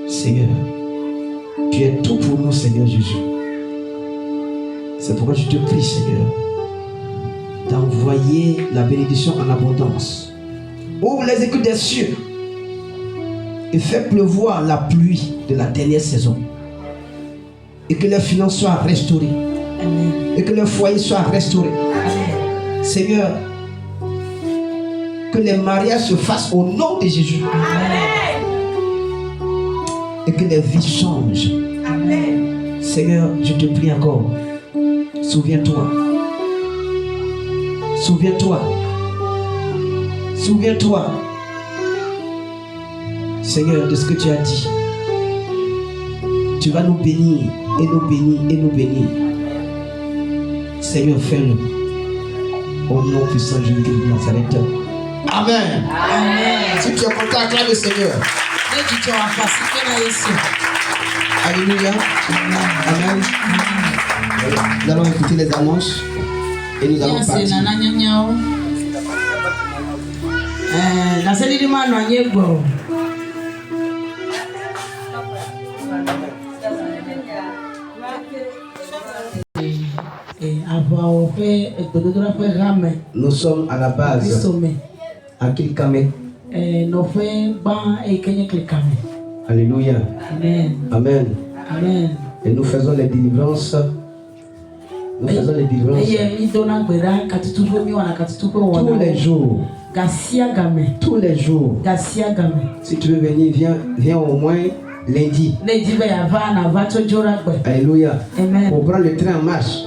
Seigneur, tu es tout pour nous, Seigneur Jésus. C'est pourquoi je te prie, Seigneur, d'envoyer la bénédiction en abondance. Ouvre les écoutes des cieux et fais pleuvoir la pluie de la dernière saison. Et que les finances soient restaurées. Amen. Et que le foyer soit restauré. Amen. Seigneur, que les mariages se fassent au nom de Jésus. Amen. Et que les vies changent. Amen. Seigneur, je te prie encore. Souviens-toi. Souviens-toi. Souviens-toi. Seigneur, de ce que tu as dit. Tu vas nous bénir et nous bénir et nous bénir. Seigneur, fais-le. Au nom puissant de Jésus de Nazareth. Amen. Amen. Si tu es content, acclame le Seigneur. Alléluia. Amen. Nous allons écouter les annonces et nous allons partir. Nous sommes à la base à Kilkame. Alléluia. Amen. Amen. Amen. Et nous faisons les délivrances. Nous faisons les délivrances tous les jours. Tous les jours. Si tu veux venir, viens au moins lundi. Alléluia. Amen. Pour prendre le train en marche.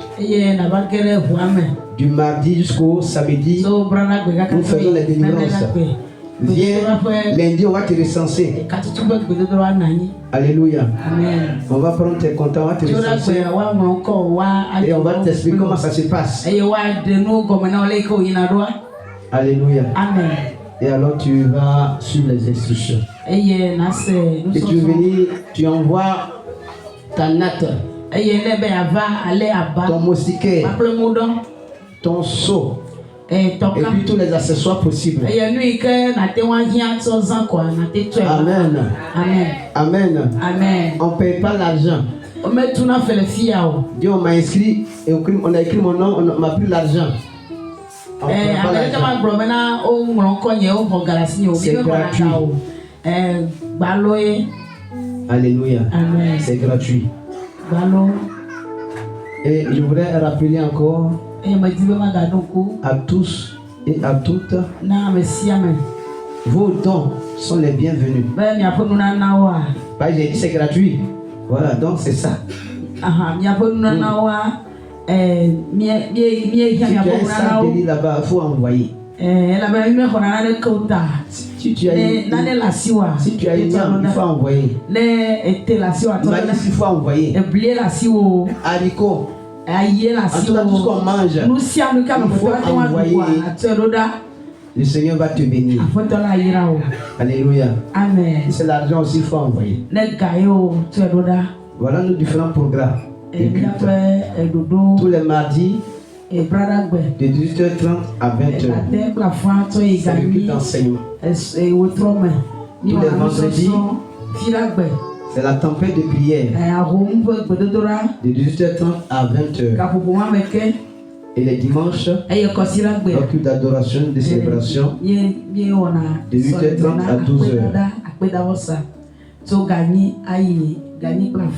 Du mardi jusqu'au samedi, nous faisons les délivrances. Viens lundi, on va te recenser. Alléluia. Amen. On va prendre tes comptes, on va te recenser. Et on va t'expliquer comment ça se passe. Alléluia. Amen. Et alors tu vas suivre les instructions. Et tu veux venir, tu envoies ta natte, ton moustiquaire, ton seau, et puis tous les accessoires possibles. Amen. Amen. Amen. Amen. On ne paye pas l'argent. Dieu, on m'a inscrit, et on a écrit mon nom, on m'a pris l'argent. C'est gratuit. Alléluia. Amen. C'est gratuit. Et je voudrais rappeler encore à tous et à toutes. Vos dons sont les bienvenus. Bah, j'ai dit c'est gratuit. Voilà, donc c'est ça. Si tu as un sac de lit là-bas, il faut envoyer. Si tu as une yam, il faut envoyer. Maïs, il faut envoyer. Haricots. En tout cas, tout ce qu'on mange, il faut envoyer. Le Seigneur va te bénir. Alléluia. Amen. C'est l'argent aussi, il faut envoyer. Voilà nos différents programmes. Tous les mardis, de 18h30 à 20h. C'est le culte d'enseignement. Tous les vendredis, c'est la tempête de prière. De 18h30 à 20h. Et les dimanches, le culte d'adoration, de célébration, de 8h30 à 12h.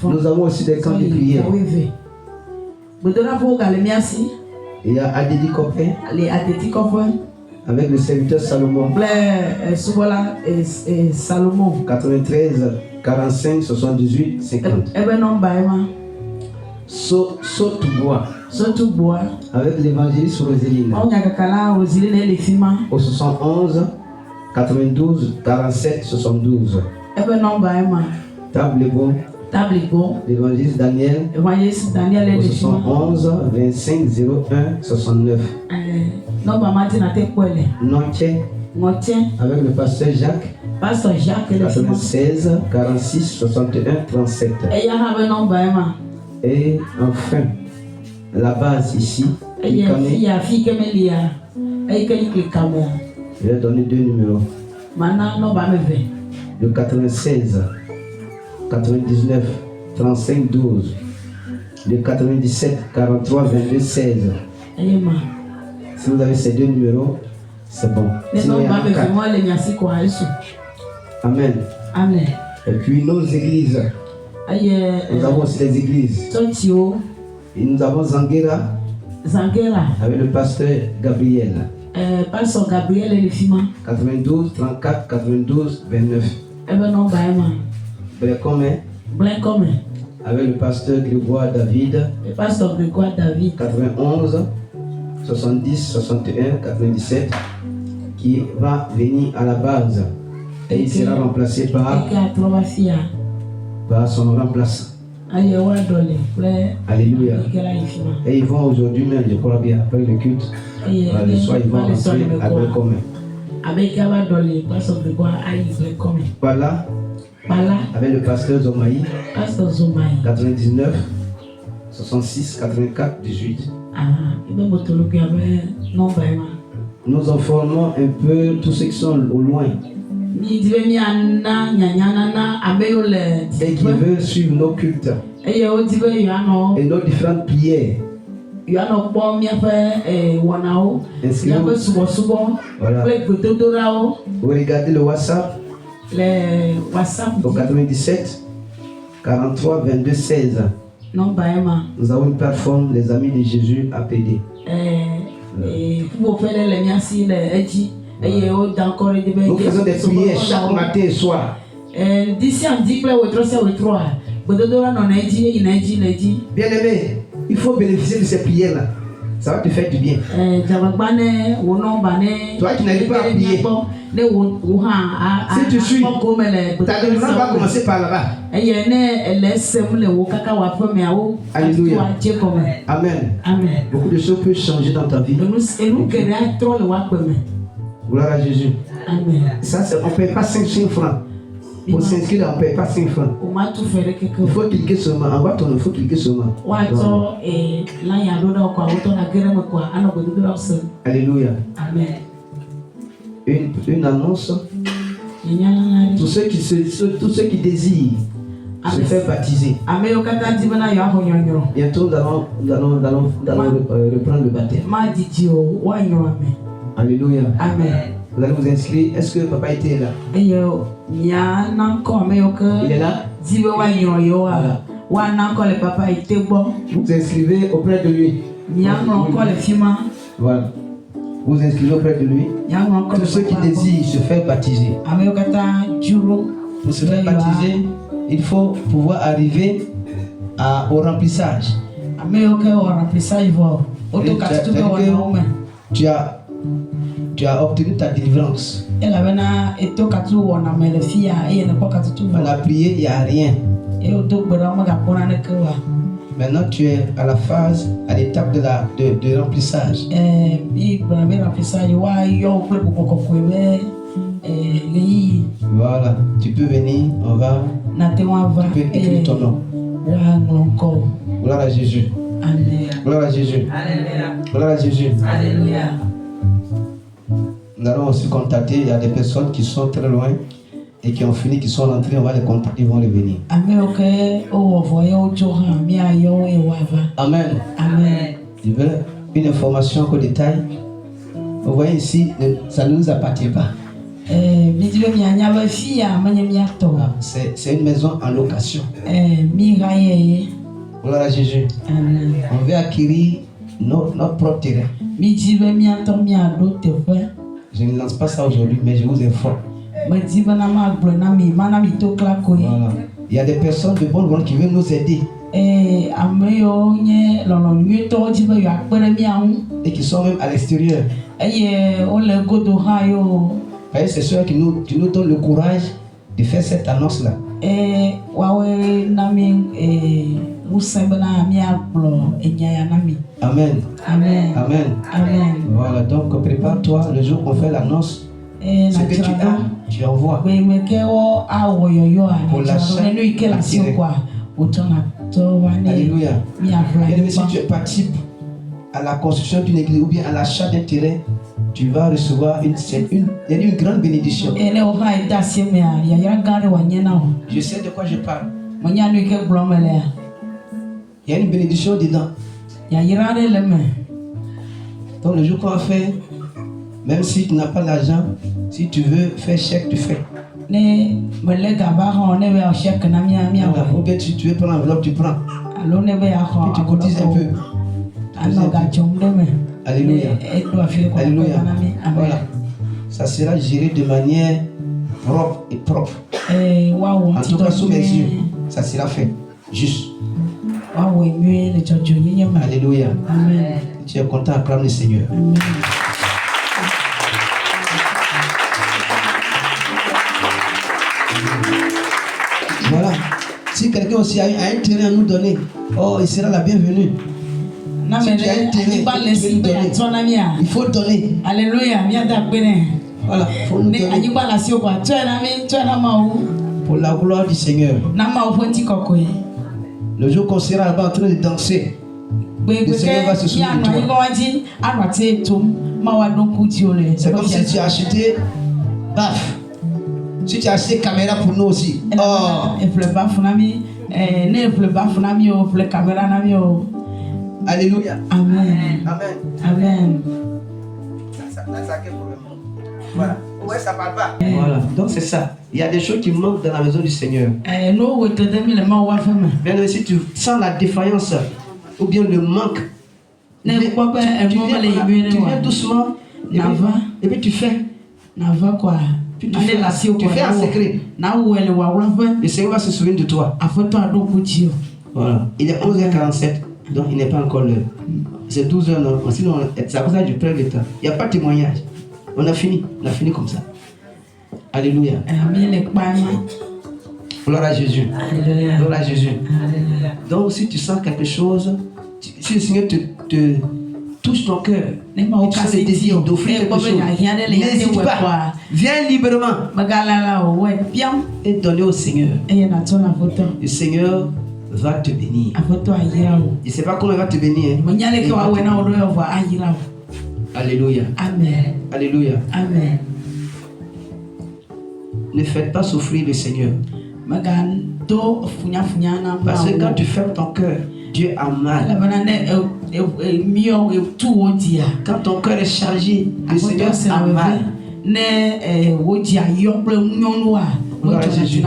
Nous avons aussi des camps de prière. Il y a Adedi Kopé avec le serviteur Salomon. 93 45 78 50. Sautobois avec l'évangéliste Roséline. Au 71 92 47 72. Tablebon, l'évangéliste Daniel. Au 71 25 01 69. Notien avec le pasteur Jacques. 96 46 61 37. Et enfin, la base ici, je vais donner 2 numéros. Le 96 99 35 12. Le 97 43 22 16. Si vous avez ces 2 numéros, c'est bon. Sinon, il y a 4. Amen. Amen. Et puis nos églises. Nous avons aussi les églises. Et nous avons Zanguera. Avec le pasteur Gabriel. Pasteur Gabriel et le film. 92 34 92 29. Blécomé. Avec le pasteur Grégoire David. 91 70 61 97. Qui va venir à la base. Et il sera remplacé par son remplaçant. Alléluia. Et ils vont aujourd'hui même, je crois bien, après le culte, le soir, ils vont rentrer à Blécomé. Voilà. Avec le pasteur Zomaï. 99 66 84 18. Nous informons un peu tous ceux qui sont au loin et qui veulent suivre nos cultes et nos différentes prières. Inscrivez-vous. Voilà. Vous regardez le WhatsApp. Au 97 43 22 16. Nous avons une plateforme, les Amis de Jésus APD. Nous faisons des prières chaque matin et soir. Bien-aimé, il faut bénéficier de ces prières-là. Ça va te faire du bien. Toi qui n'arrives pas à prier, si tu suis, ta délivrance va commencer par là-bas. Alléluia. Amen. Beaucoup de choses peuvent changer dans ta vie. Gloire à Jésus. Ça, on ne paye pas 500 francs. Pour s'inscrire, on ne paye pas 5 francs. Il faut cliquer seulement. Envoie ton, il faut cliquer seulement. Alléluia. Amen. Une annonce. Tous ceux qui désirent se faire baptiser. Bientôt, nous allons reprendre le baptême. Alléluia. Amen. Vous allez vous inscrire. Est-ce que papa était là? Il est là? Voilà. Vous vous inscrivez auprès de lui. Voilà. vous inscrivez auprès de lui. Tous ceux qui désirent se faire baptiser. Pour se faire baptiser, il faut pouvoir arriver au remplissage. Tu as obtenu ta délivrance. On a prié, il n'y a rien. Maintenant, tu es à la phase, à l'étape de remplissage. Voilà, tu peux venir, on va. Tu peux écrire ton nom. Gloire à Jésus. Gloire à Jésus. Gloire à Jésus. Alléluia. Nous allons aussi contacter, il y a des personnes qui sont très loin et qui ont fini, qui sont rentrées, on va les contacter, ils vont revenir. Amen. Amen. Je veux une information au détail. Vous voyez ici, ça ne nous appartient pas. C'est une maison en location. Gloire à Jésus. Amen. On veut acquérir notre propre terrain. Je ne lance pas ça aujourd'hui, mais je vous informe. Voilà. Il y a des personnes de bonne volonté qui veulent nous aider. Et qui sont même à l'extérieur. C'est ceux qui nous donnent le courage de faire cette annonce-là. Amen. Amen. Amen. Amen. Voilà, donc prépare-toi le jour qu'on fait l'annonce. Ce que tu envoies. Pour l'achat. Alléluia. Et si tu participes à la construction d'une église ou bien à l'achat d'un terrain, tu vas recevoir une grande bénédiction. Je sais de quoi je parle. Il y a une bénédiction dedans. Donc le jour qu'on va faire, même si tu n'as pas l'argent, si tu veux faire chèque, tu fais. Ou bien tu veux prendre l'enveloppe, tu prends. Et tu cotises un peu. Alléluia. Alléluia. Voilà. Ça sera géré de manière propre et propre. En tout cas, sous mes yeux, ça sera fait. Juste. Alléluia. Amen. Tu es content, acclame le Seigneur. Amen. Voilà. Si quelqu'un aussi a un terrain à nous donner, il sera la bienvenue. Si tu as un terrain, il faut donner. Alléluia. Voilà, il faut nous donner. Pour la gloire du Seigneur. Le jour qu'on sera là-bas en train de danser, le Seigneur va se souvenir de toi. C'est comme si tu as acheté baf. Si tu as acheté caméra pour nous aussi. Alléluia. Amen. Amen. Amen. Voilà. Ouais, ça parle pas. Voilà. Donc c'est ça. Il y a des choses qui manquent dans la maison du Seigneur. Bien, si tu sens la défaillance ou bien le manque, tu viens doucement et puis tu fais. Tu fais en secret. Le Seigneur va se souvenir de toi. Voilà. Il est 11h47, donc il n'est pas encore l'heure. C'est 12h, non. Sinon, c'est à cause du près de temps. Il n'y a pas de témoignage. On a fini comme ça. Alléluia. Gloire à Jésus. Alléluia. Gloire à Jésus. Alléluia. Donc, si tu sens quelque chose, si le Seigneur te touche ton cœur, tu sens le désir d'offrir quelque chose, n'hésite pas. Viens librement et donner au Seigneur. Le Seigneur va te bénir. Je ne sais pas comment il va te bénir. Alléluia. Amen. Alléluia. Amen. Ne faites pas souffrir le Seigneur. Parce que quand tu fermes ton cœur, Dieu a mal. Quand ton cœur est chargé, le Seigneur a mal. Gloire à Jésus.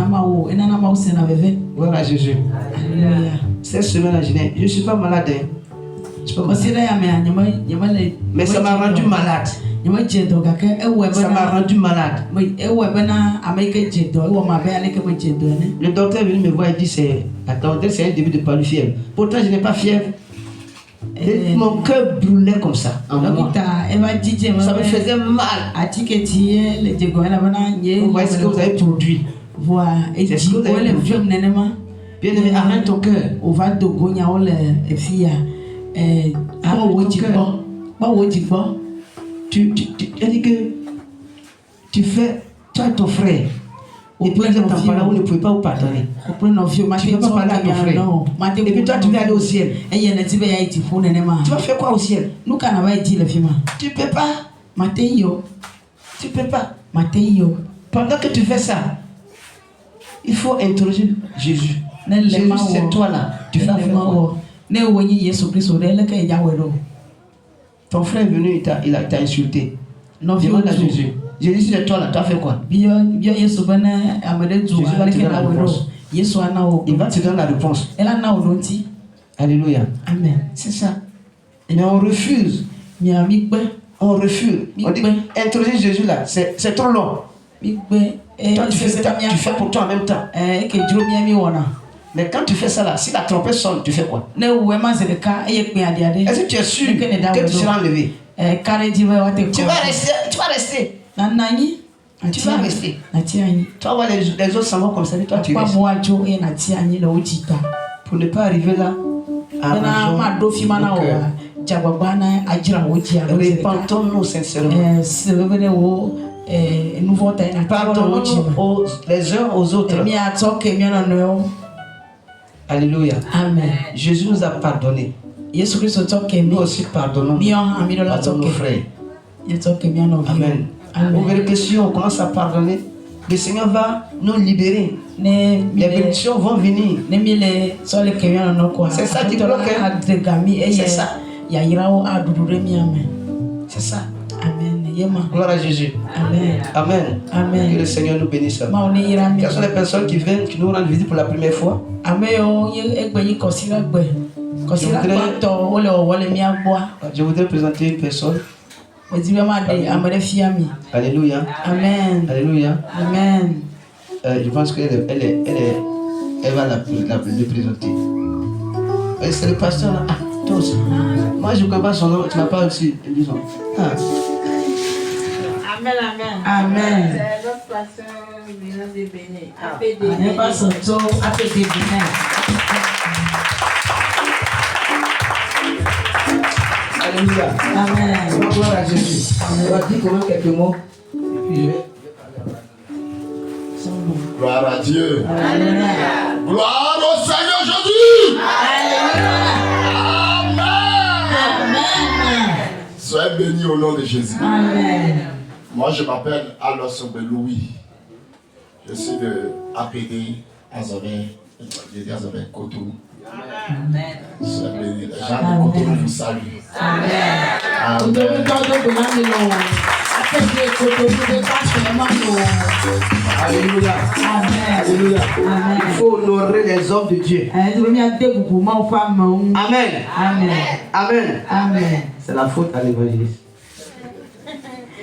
Gloire à Jésus. Alléluia. Cette semaine, je ne suis pas malade. Je peux mais ça m'a rendu malade. Ça m'a rendu malade. Le docteur est venu me voir et dit c'est un début de polyfièvre. Pourtant je n'ai pas fièvre. Et mon cœur brûlait comme ça en moi. Ça me faisait mal. Vous voyez ce que vous avez produit. C'est ce que vous avez produit. Bien aimé, arrête ton cœur. Tu dis que tu fais, toi et ton frère, et puis vous êtes en parlant, vous ne pouvez pas vous pardonner. Tu ne peux pas parler à ton frère. Et puis toi, tu veux aller au ciel. Tu vas faire quoi au ciel? Tu ne peux pas. Tu ne peux pas. Pendant que tu fais ça, il faut interroger Jésus. Jésus, c'est toi là. Tu vas faire quoi? Ton frère est venu, il t'a insulté. Demande à Jésus. Jésus, c'est toi là, tu as fait quoi? Jésus va te donner la réponse. Il va te donner la réponse. Alléluia. Amen. C'est ça. Mais on refuse. On refuse. On dit, interroger Jésus là, c'est trop long. Toi, tu fais pour toi en même temps. Mais quand tu fais ça là, si la trompette sonne, tu fais quoi? Est-ce que tu es sûr que tu seras enlevé? Tu vas rester. Tu vas rester. Tu vas voir les autres s'en vont comme ça, et toi tu restes. Pour ne pas arriver là, repentons-nous sincèrement. Pardonnons les uns aux autres. Alléluia. Amen. Jésus nous a pardonné. Nous aussi pardonnons nos frères. Amen. Vous verrez que si on commence à pardonner, le Seigneur va nous libérer. Les bénédictions vont venir. C'est ça qui bloque. C'est ça. C'est ça. Amen. Gloire à Jésus. Amen. Amen. Amen. Que le Seigneur nous bénisse. Quelles sont les personnes qui viennent, qui nous rendent visite pour la première fois? Je voudrais présenter une personne. Alléluia. Amen. Alléluia. Amen. Je pense qu'elle va le présenter. C'est le pasteur là. Ah, toi aussi. Moi je ne connais pas son nom, tu n'as pas aussi. Disons. Ah. Amen, amen. Amen. C'est notre pasteur de Bénin. APD Bénin. Alléluia. Amen. Gloire à Jésus. On va dire quand même quelques mots. Et puis je vais. Gloire à Dieu. Alléluia. Gloire au Seigneur Jésus. Alléluia. Amen. Amen. Soyez bénis au nom de Jésus. Amen. Moi, je m'appelle Alos Louis. Je suis de APD Azoré, Cotonou. Amen. Soyez bénis. Les gens de Cotonou vous saluent. Amen. Amen. Alléluia. Alléluia. Il faut honorer les hommes de Dieu. Amen. Amen. Amen. Amen. C'est la faute à l'évangéliste.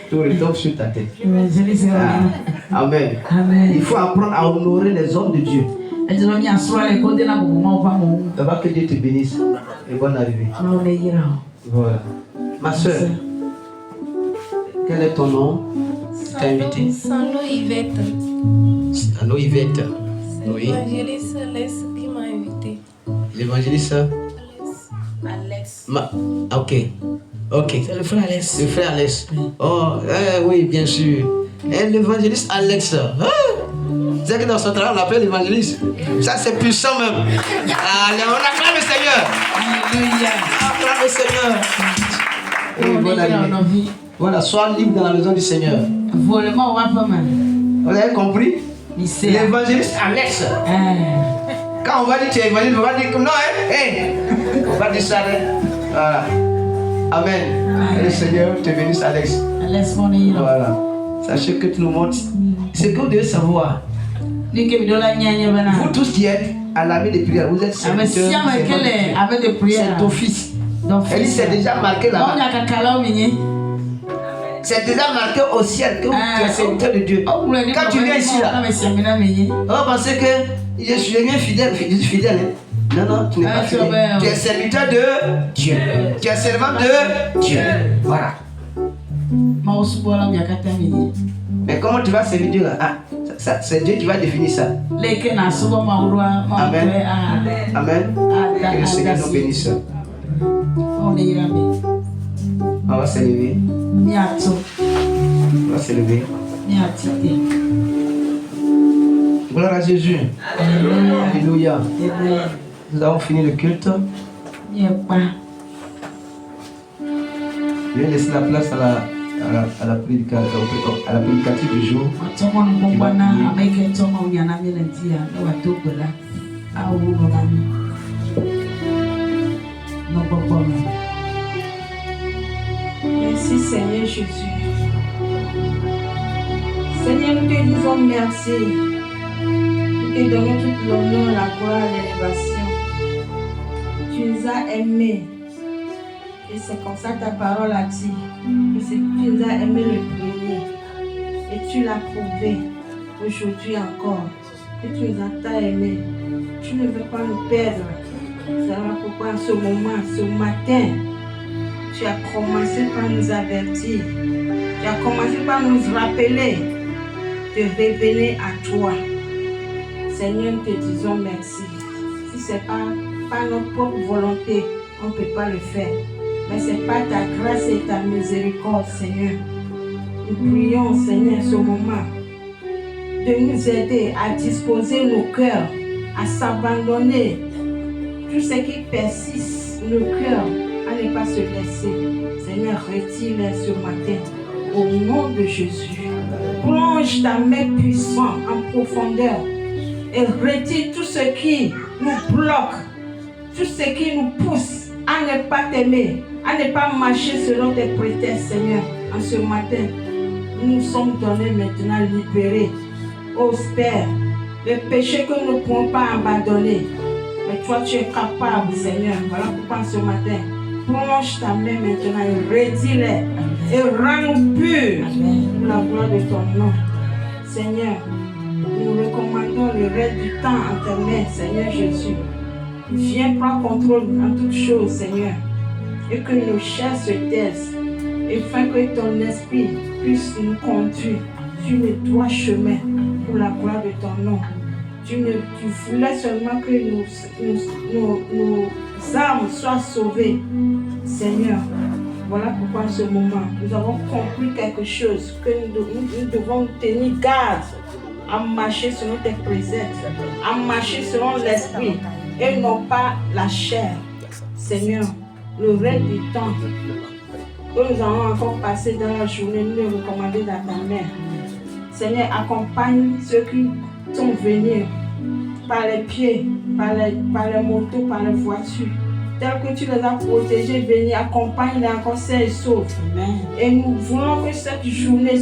Tout retombe sur ta tête. Amen. Amen. Il faut apprendre à honorer les hommes de Dieu. D'abord que Dieu te bénisse et bonne arrivée. Voilà. Ma soeur, quel est ton nom? Tu t'es invité? Sano Yvette. Sano Yvette. C'est Oui. l'évangéliste Alex qui m'a invité. L'évangéliste Alex. Ok. Ok. C'est le frère Alex. Le frère Alex. Oh, oui, bien sûr. Et l'évangéliste Alex. C'est que dans son travail, on l'appelle l'évangéliste. Ça, c'est puissant même. Allez, on acclame le Seigneur. Alléluia. Acclame le Seigneur. Oui, bonne arrivée. Voilà, sois libre dans la maison du Seigneur. Vous avez compris? L'évangéliste Alex. Quand on va dire tu es évangéliste, on va dire comme non, on va dire ça. Voilà. Amen. Que le Seigneur te bénisse, Alex. Voilà. Sachez que tout le monde. Ce que vous devez savoir. Vous tous qui êtes à l'année de prière, vous êtes serviteurs. C'est ton fils. Elle dit c'est déjà marqué là-bas. C'est déjà marqué au ciel que tu es serviteur de Dieu. Quand tu viens ici là, on va penser que je suis fidèle. Je suis fidèle. Non, non, tu n'es pas fidèle. Tu es serviteur de Dieu. Tu es servant de Dieu. Voilà. Mais comment tu vas servir Dieu là? Ah, c'est Dieu qui va définir ça. Amen. Amen. Que le Seigneur nous bénisse. On va se lever. On va se lever. Gloire à Jésus. Alléluia. Nous avons fini le culte. Je vais laisser la place à la prédicatrice du jour. Merci Seigneur Jésus. Seigneur, nous te disons merci. Nous te donnons tout l'honneur, la gloire et l'élévation. Tu nous as aimés. Et c'est comme ça ta parole a dit. Que tu nous as aimés le premier. Et tu l'as prouvé aujourd'hui encore. Que tu nous as tant aimés. Tu ne veux pas nous perdre. C'est pourquoi en ce moment, ce matin, tu as commencé par nous avertir. Tu as commencé par nous rappeler de revenir à toi. Seigneur, nous te disons merci. Si ce n'est pas notre propre volonté, on ne peut pas le faire. Mais c'est par ta grâce et ta miséricorde, Seigneur. Nous prions, Seigneur, ce moment, de nous aider à disposer nos cœurs, à s'abandonner. Tout ce qui persiste, nos cœurs, à ne pas se laisser. Seigneur, retire-les ce matin. Au nom de Jésus, plonge ta main puissante en profondeur et retire tout ce qui nous bloque, tout ce qui nous pousse à ne pas t'aimer, à ne pas marcher selon tes prétextes, Seigneur. En ce matin, nous nous sommes donnés maintenant libérés. Ô Père, le péché que nous ne pouvons pas abandonner, mais toi tu es capable, Seigneur. Voilà pourquoi ce matin, plonge ta main maintenant et retire-les et rends-nous purs pour la gloire de ton nom. Seigneur, nous recommandons le reste du temps en tes mains, Seigneur Jésus. Viens prendre contrôle en toutes choses, Seigneur, et que nos chairs se taisent, afin que ton esprit puisse nous conduire sur le droit chemin pour la gloire de ton nom. Tu voulais seulement que nos âmes soient sauvées, Seigneur. Voilà pourquoi en ce moment, nous avons compris quelque chose, que nous devons tenir garde à marcher selon tes préceptes, à marcher selon l'esprit et non pas la chair. Seigneur, le reste du temps que nous allons encore passer dans la journée, nous le recommandons dans ta main. Seigneur, accompagne ceux qui sont venus par les pieds, par les motos, par les voitures. Tel que tu les as protégés, venir accompagne-les encore sains et saufs. Et nous voulons que cette journée